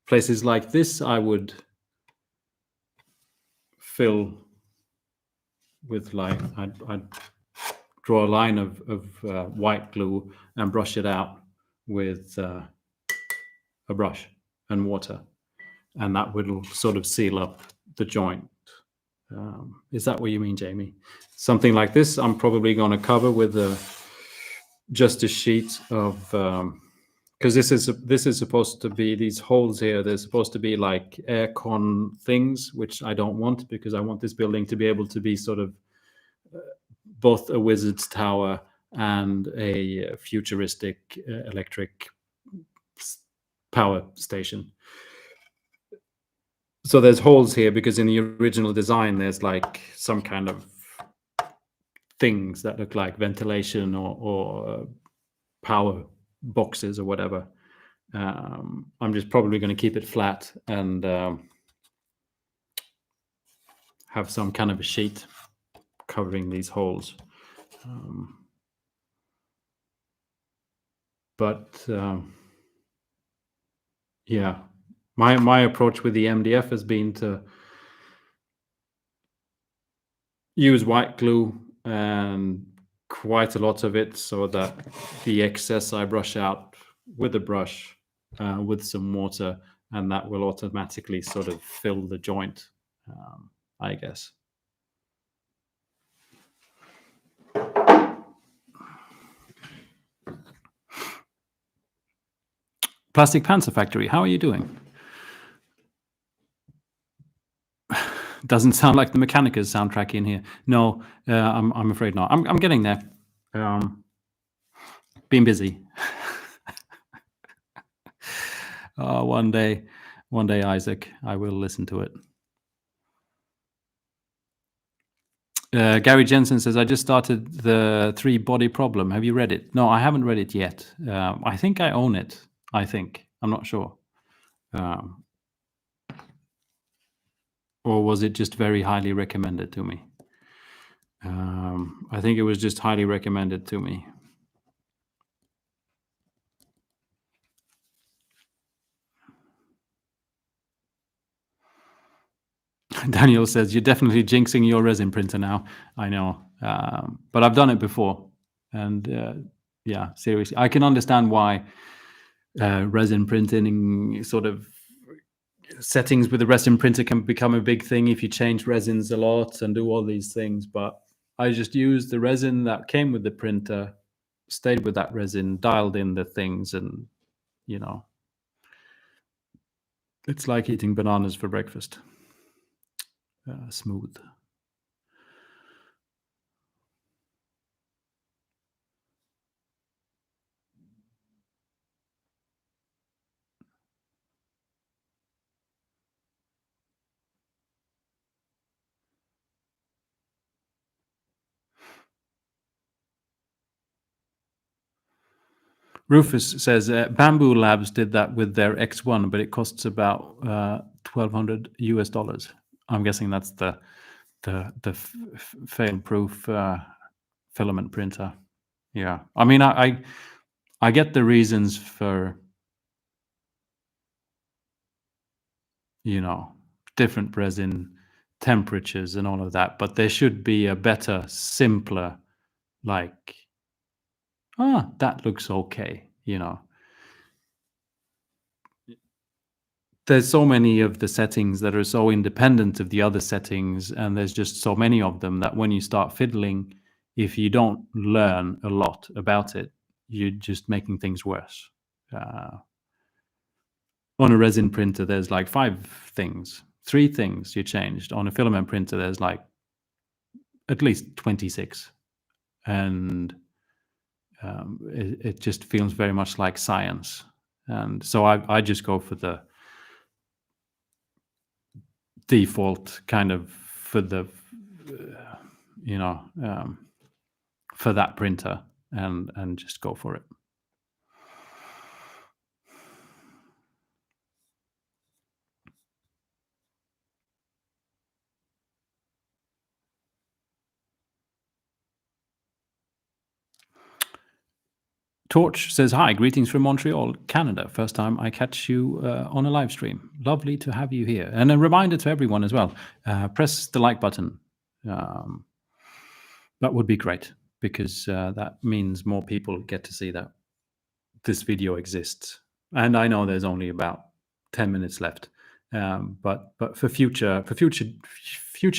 places like this, I would fill with like, I'd draw a line of white glue and brush it out with a brush and water, and that will sort of seal up the joint. Is that what you mean, Jamie? Something like this, I'm probably going to cover with just a sheet of, because this is supposed to be, these holes here, they're supposed to be like air con things, which I don't want, because I want this building to be able to be sort of both a wizard's tower and a futuristic electric power station. So there's holes here because in the original design there's like some kind of things that look like ventilation or power boxes or whatever. I'm just probably going to keep it flat and have some kind of a sheet covering these holes. Yeah, my approach with the MDF has been to use white glue and quite a lot of it, so that the excess I brush out with a brush with some water, and that will automatically sort of fill the joint, I guess. Plastic Panther Factory, how are you doing? Doesn't sound like the Mechanicus soundtrack in here. No, I'm afraid not. I'm getting there. Been busy. One day, Isaac, I will listen to it. Gary Jensen says, I just started the 3-body problem. Have you read it? No, I haven't read it yet. I think I own it. I think. I'm not sure. Or was it just very highly recommended to me? I think it was just highly recommended to me. Daniel says, you're definitely jinxing your resin printer now. I know. But I've done it before. And yeah, seriously, I can understand why resin printing sort of settings with the resin printer can become a big thing if you change resins a lot and do all these things. But I just used the resin that came with the printer, stayed with that resin, dialed in the things, and, you know, it's like eating bananas for breakfast. Smooth. Rufus says Bamboo Labs did that with their X1, but it costs about $1,200 US. I'm guessing that's the fail-proof filament printer. Yeah, I mean, I get the reasons for, you know, different resin temperatures and all of that, but there should be a better, simpler, like, that looks okay, you know. There's so many of the settings that are so independent of the other settings, and there's just so many of them that when you start fiddling, if you don't learn a lot about it, you're just making things worse. On a resin printer, there's like 3 things you changed. On a filament printer, there's like at least 26. And it just feels very much like science. And so I just go for the default kind of for the, for that printer and just go for it. Torch says, hi, greetings from Montreal, Canada. First time I catch you on a live stream. Lovely to have you here. And a reminder to everyone as well, press the like button. That would be great, because that means more people get to see that this video exists. And I know there's only about 10 minutes left. But for future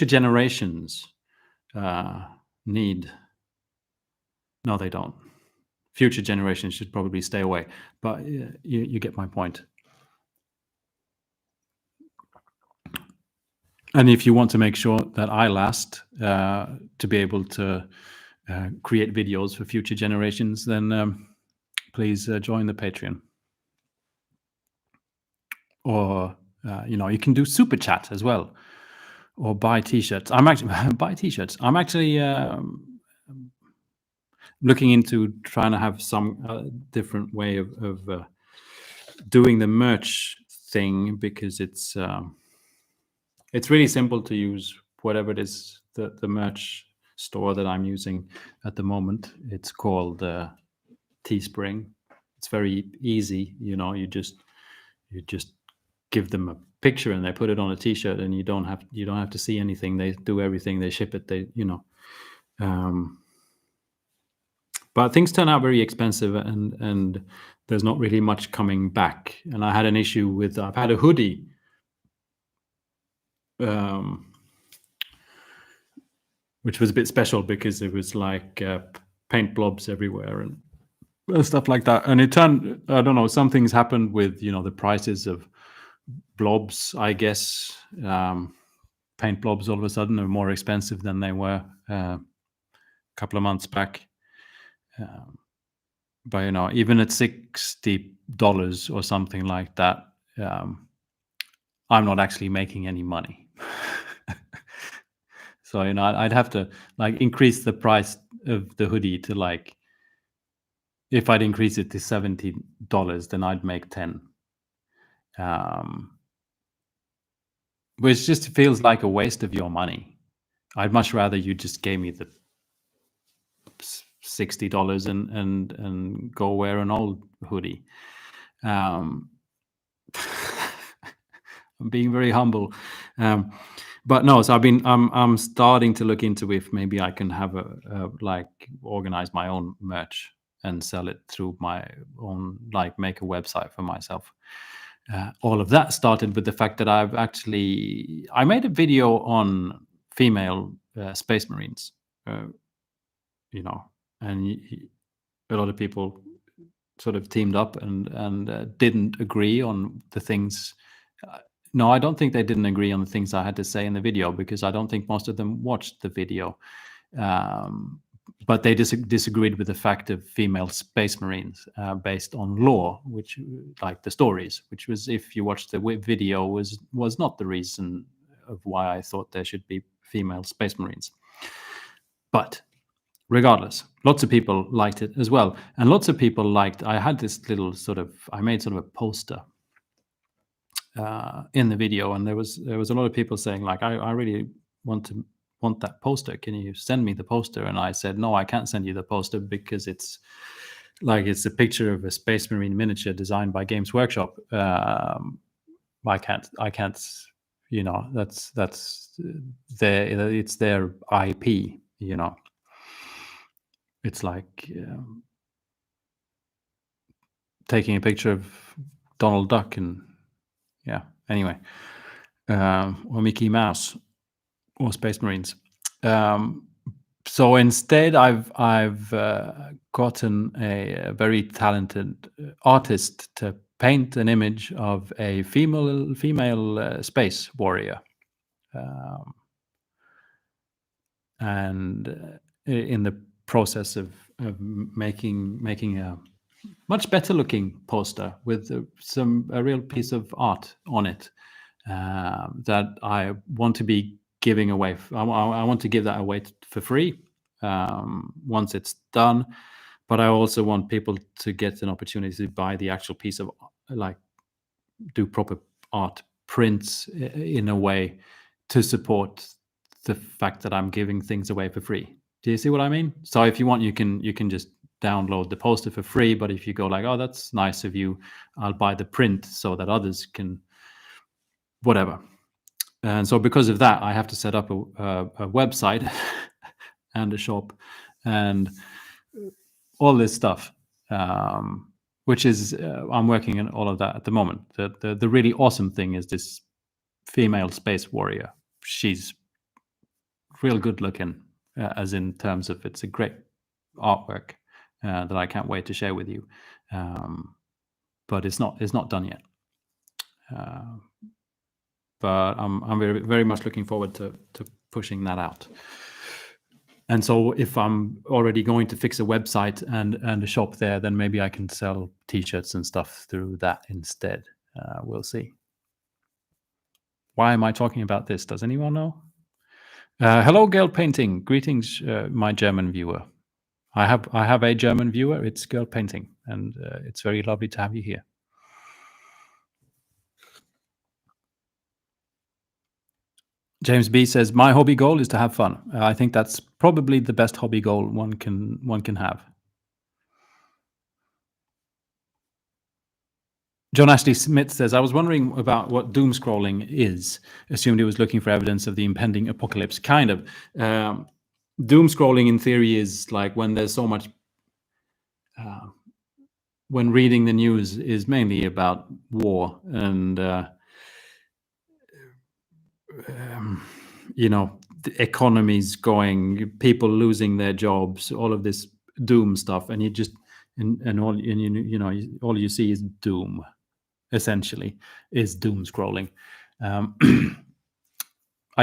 generations need... No, they don't. Future generations should probably stay away, but you get my point. And if you want to make sure that I last to be able to create videos for future generations, then please join the Patreon. Or you can do super chat as well, or buy t-shirts. I'm actually buy t-shirts. I'm actually looking into trying to have some different way of doing the merch thing, because it's really simple to use whatever it is, the merch store that I'm using at the moment. It's called Teespring. It's very easy. You just give them a picture and they put it on a t-shirt, and you don't have to see anything. They do everything. They ship it. But things turn out very expensive, and there's not really much coming back. And I had an issue with, I've had a hoodie, which was a bit special because it was like paint blobs everywhere and stuff like that. And it turned, I don't know, something's happened with, the prices of blobs, I guess. Paint blobs all of a sudden are more expensive than they were a couple of months back. But even at $60 or something like that, I'm not actually making any money. So I'd have to increase the price of the hoodie to if I'd increase it to $70, then I'd make 10. Which just feels like a waste of your money. I'd much rather you just gave me the $60 and go wear an old hoodie. I'm being very humble, but no. So I'm starting to look into if maybe I can have organize my own merch and sell it through my own, make a website for myself. All of that started with the fact that I made a video on female space marines. And a lot of people sort of teamed up and didn't agree on the things. No, I don't think they didn't agree on the things I had to say in the video, because I don't think most of them watched the video. But they disagreed with the fact of female space marines based on lore, which, like the stories, which was, if you watch the video, was not the reason of why I thought there should be female space marines. But regardless, lots of people liked it as well, and lots of people liked. I had this little I made sort of a poster in the video, and there was a lot of people saying like, I really want that poster. Can you send me the poster? And I said, no, I can't send you the poster because it's a picture of a Space Marine miniature designed by Games Workshop. I can't. That's it's their IP. It's like taking a picture of Donald Duck and anyway, or Mickey Mouse or Space Marines. So instead, I've gotten a very talented artist to paint an image of a female space warrior, and in the process of making a much better looking poster with a real piece of art on it that I want to be giving away. I want to give that away for free once it's done, but I also want people to get an opportunity to buy the actual piece of, like, do proper art prints in a way to support the fact that I'm giving things away for free. Do you see what I mean? So if you want, you can just download the poster for free, but if you go like, oh, that's nice of you, I'll buy the print so that others can whatever. And so because of that, I have to set up a website and a shop and all this stuff, which is I'm working on all of that at the moment. The really awesome thing is this female space warrior. She's real good looking, as in terms of it's a great artwork that I can't wait to share with you. But it's not done yet. But I'm very, very much looking forward to pushing that out. And so if I'm already going to fix a website and a shop there, then maybe I can sell T-shirts and stuff through that instead. We'll see. Why am I talking about this? Does anyone know? Hello, Girl Painting. Greetings, my German viewer. I have a German viewer. It's Girl Painting, and it's very lovely to have you here. James B says, my hobby goal is to have fun. I think that's probably the best hobby goal one can have. John Ashley Smith says, I was wondering about what doomscrolling is. Assumed it was looking for evidence of the impending apocalypse. Kind of. Doomscrolling in theory is like when there's so much... when reading the news is mainly about war and... the economies going, people losing their jobs, all of this doom stuff, and you just all you see is doom. Essentially, is doom scrolling. I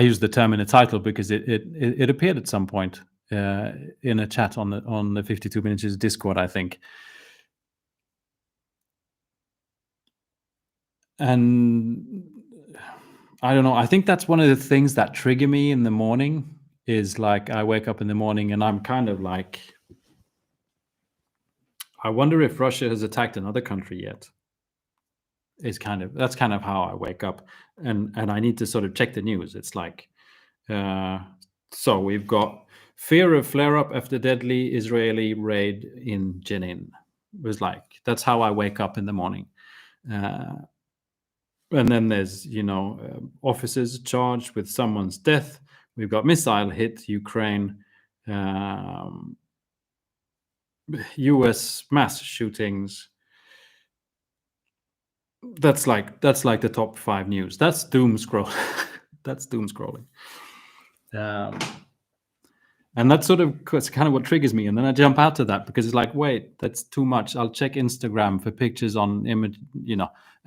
use the term in the title because it appeared at some point in a chat on the 52 Miniatures Discord, I think. And I don't know. I think that's one of the things that trigger me in the morning is like I wake up in the morning and I'm kind of like, I wonder if Russia has attacked another country yet. That's kind of how I wake up, and I need to sort of check the news. It's like, so we've got fear of flare-up after deadly Israeli raid in Jenin. It was like, that's how I wake up in the morning. And then there's, officers charged with someone's death. We've got missile hit Ukraine, US mass shootings. That's like the top 5 news. That's doom scroll. That's doom scrolling. And that's kind of what triggers me. And then I jump out of that because it's like, wait, that's too much. I'll check Instagram for pictures on image,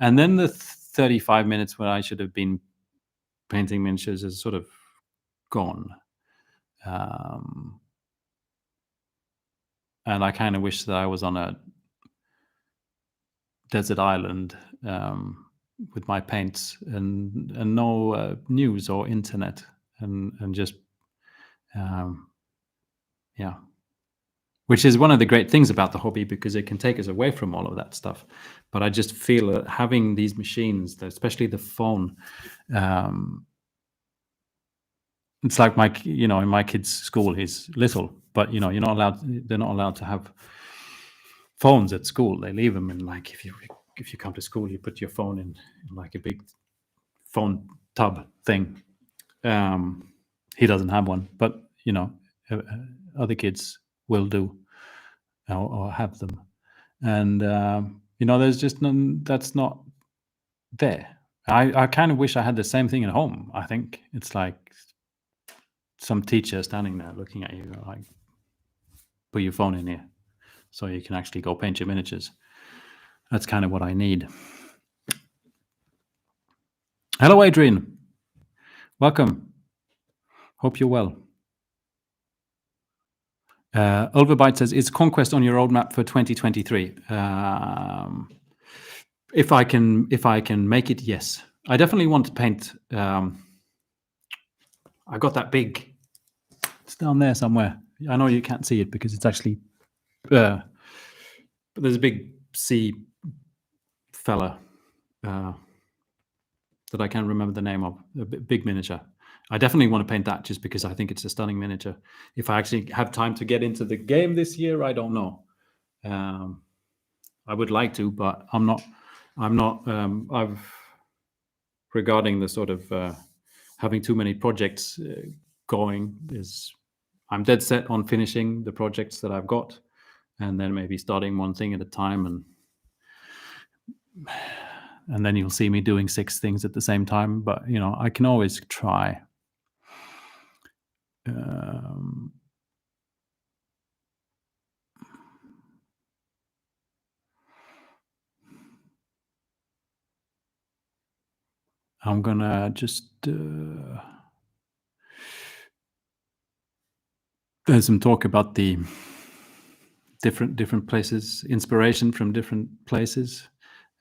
and then the 35 minutes where I should have been painting miniatures is sort of gone. And I kind of wish that I was on a desert island with my paints and no news or internet and just yeah. which is one of the great things about the hobby, because it can take us away from all of that stuff. But I just feel that having these machines, especially the phone, it's like in my kid's school, he's little, but they're not allowed to have phones at school. They leave them in, like, if you come to school, you put your phone in like a big phone tub thing. He doesn't have one, but uh, other kids will do, or have them. And there's just none that's not there. I kind of wish I had the same thing at home. I think it's like some teacher standing there looking at you, like, put your phone in here so you can actually go paint your miniatures. That's kind of what I need. Hello, Adrian. Welcome. Hope you're well. Ulverbyte says, "Is Conquest on your roadmap for 2023?" If I can make it, yes. I definitely want to paint. I got that big. It's down there somewhere. I know you can't see it because it's actually. But there's a big sea fella that I can't remember the name of. A big miniature. I definitely want to paint that just because I think it's a stunning miniature. If I actually have time to get into the game this year, I don't know. I would like to, but I'm not. Regarding the sort of having too many projects going, I'm dead set on finishing the projects that I've got, and then maybe starting one thing at a time, and then you'll see me doing 6 things at the same time. But I can always try. I'm gonna just there's some talk about the different places, inspiration from different places,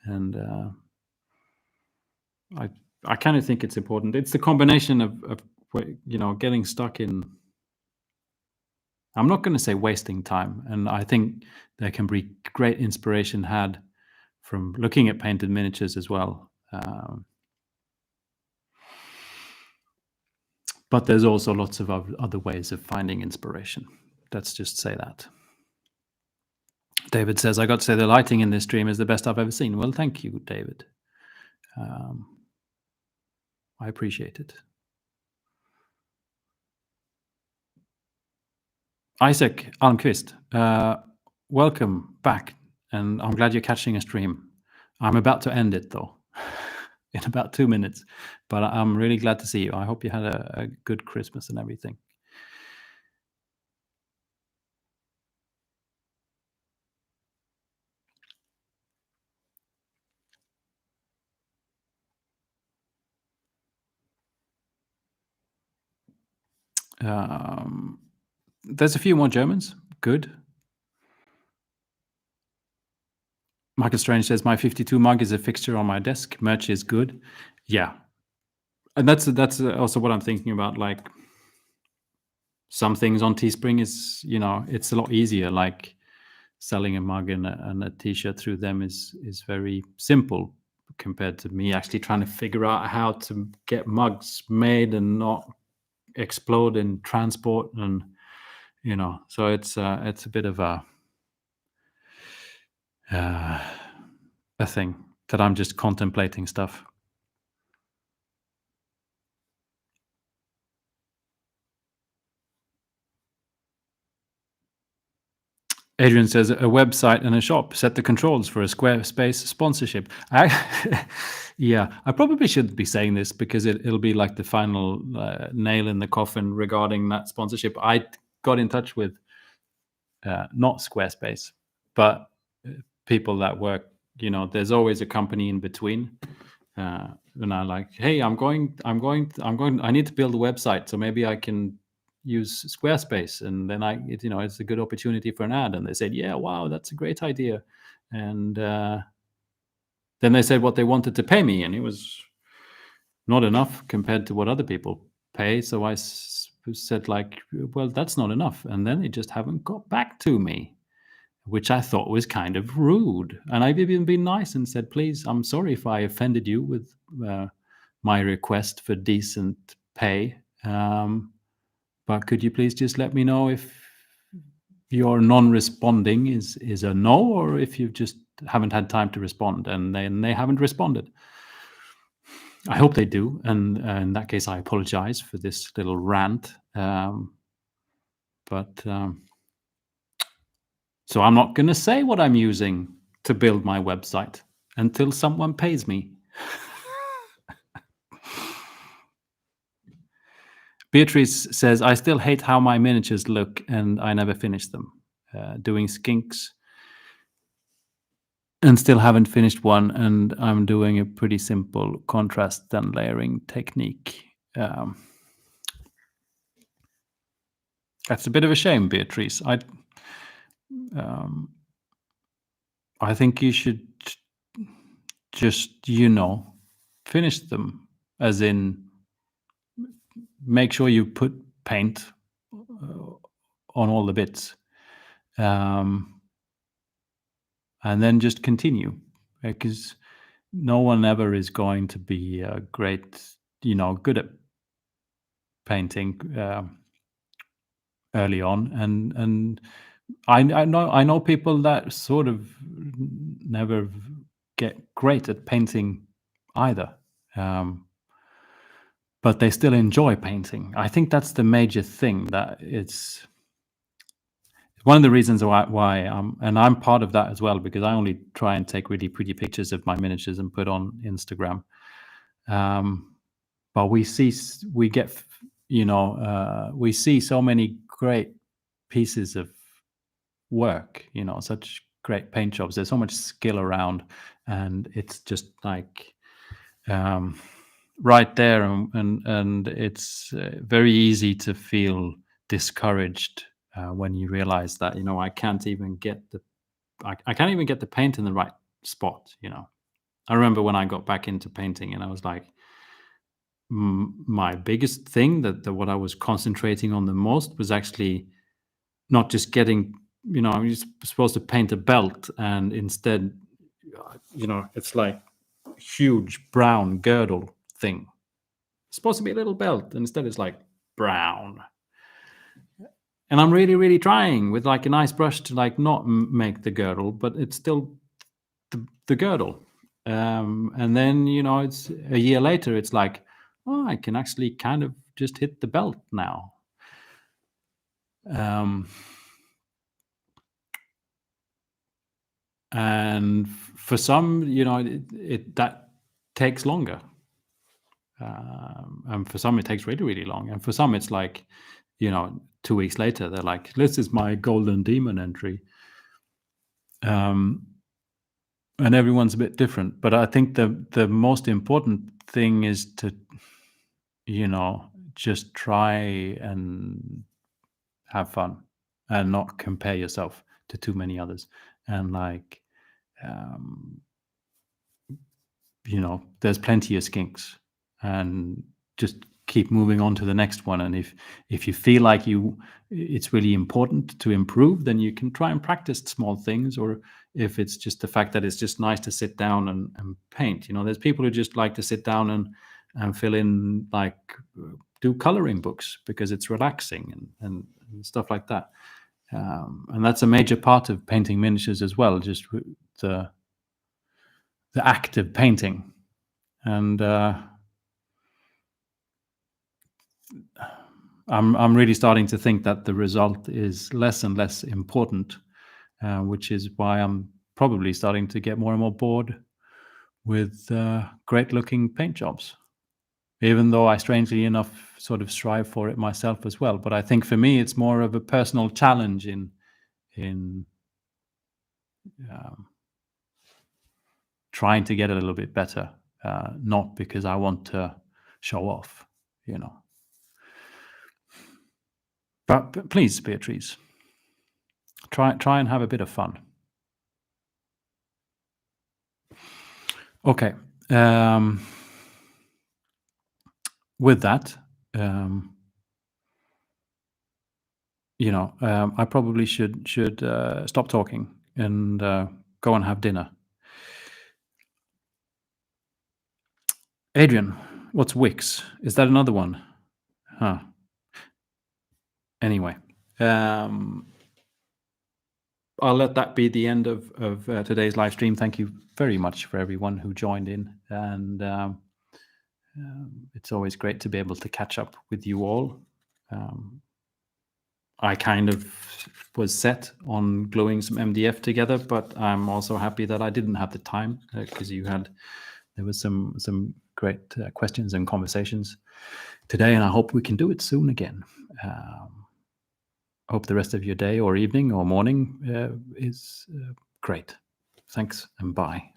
and I kind of think it's important. It's the combination of getting stuck in. I'm not going to say wasting time, and I think there can be great inspiration had from looking at painted miniatures as well. But there's also lots of other ways of finding inspiration. Let's just say that. David says, "I got to say the lighting in this stream is the best I've ever seen." Well, thank you, David. I appreciate it. Isaac Almqvist, welcome back, and I'm glad you're catching a stream. I'm about to end it, though, in about 2 minutes, but I'm really glad to see you. I hope you had a good Christmas and everything. There's a few more Germans. Good. Michael Strange says, "My 52 mug is a fixture on my desk. Merch is good." Yeah. And that's also what I'm thinking about. Like, some things on Teespring is, it's a lot easier. Like, selling a mug and a t-shirt through them is very simple compared to me actually trying to figure out how to get mugs made and not explode in transport, and so it's a bit of a thing that I'm just contemplating stuff. Adrian says, "A website and a shop. Set the controls for a Squarespace sponsorship." Yeah, I probably shouldn't be saying this because it'll be like the final nail in the coffin regarding that sponsorship. I got in touch with not Squarespace, but people that work. There's always a company in between. And I'm like, "Hey, I need to build a website, so maybe I can use Squarespace." And then it's a good opportunity for an ad. And they said, "Yeah, wow, that's a great idea." And then they said what they wanted to pay me, and it was not enough compared to what other people pay. So I said like, well, that's not enough, and then they just haven't got back to me, which I thought was kind of rude. And I've even been nice and said, please, I'm sorry if I offended you with my request for decent pay. But could you please just let me know if your non-responding is a no, or if you just haven't had time to respond? And then they haven't responded. I hope they do. And in that case, I apologize for this little rant. So I'm not going to say what I'm using to build my website until someone pays me. Beatrice says, I still hate how my miniatures look and I never finish them. Doing skinks and still haven't finished one, and I'm doing a pretty simple contrast and layering technique. That's a bit of a shame, Beatrice. I think you should just, finish them, as in make sure you put paint on all the bits, and then just continue, because no one ever is going to be great, good at painting early on, and I know people that sort of never get great at painting either, but they still enjoy painting. I think that's the major thing. That it's one of the reasons why and I'm part of that as well, because I only try and take really pretty pictures of my miniatures and put on Instagram. But we see so many great pieces of work, such great paint jobs. There's so much skill around, and it's just like right there, and it's very easy to feel discouraged when you realize that I can't even get the paint in the right spot. I remember when I got back into painting, and I was like, my biggest thing that what I was concentrating on the most was actually not just getting, you're supposed to paint a belt, and instead, it's like huge brown girdle thing. It's supposed to be a little belt, and instead it's like brown. And I'm really, really trying with like a nice brush to like not make the girdle, but it's still the girdle. And then, it's a year later, it's like, oh, I can actually kind of just hit the belt now. And for some, that takes longer. And for some, it takes really, really long. And for some, it's like, 2 weeks later, they're like, this is my golden demon entry. And everyone's a bit different. But I think the most important thing is to, just try and have fun and not compare yourself to too many others. And like, there's plenty of skinks, and just keep moving on to the next one. And if you feel like it's really important to improve, then you can try and practice small things. Or if it's just the fact that it's just nice to sit down and paint, there's people who just like to sit down and fill in, like do coloring books because it's relaxing and stuff like that. And that's a major part of painting miniatures as well, just the act of painting. And I'm really starting to think that the result is less and less important, which is why I'm probably starting to get more and more bored with great looking paint jobs, even though I strangely enough sort of strive for it myself as well. But I think for me, it's more of a personal challenge in trying to get a little bit better, not because I want to show off, But please, Beatrice, try and have a bit of fun. Okay. With that, I probably should stop talking and go and have dinner. Adrian, what's Wix? Is that another one? Huh. Anyway, I'll let that be the end of today's live stream. Thank you very much for everyone who joined in, and it's always great to be able to catch up with you all. I kind of was set on gluing some MDF together, but I'm also happy that I didn't have the time because there was some great questions and conversations today, and I hope we can do it soon again. I hope the rest of your day or evening or morning is great. Thanks and bye.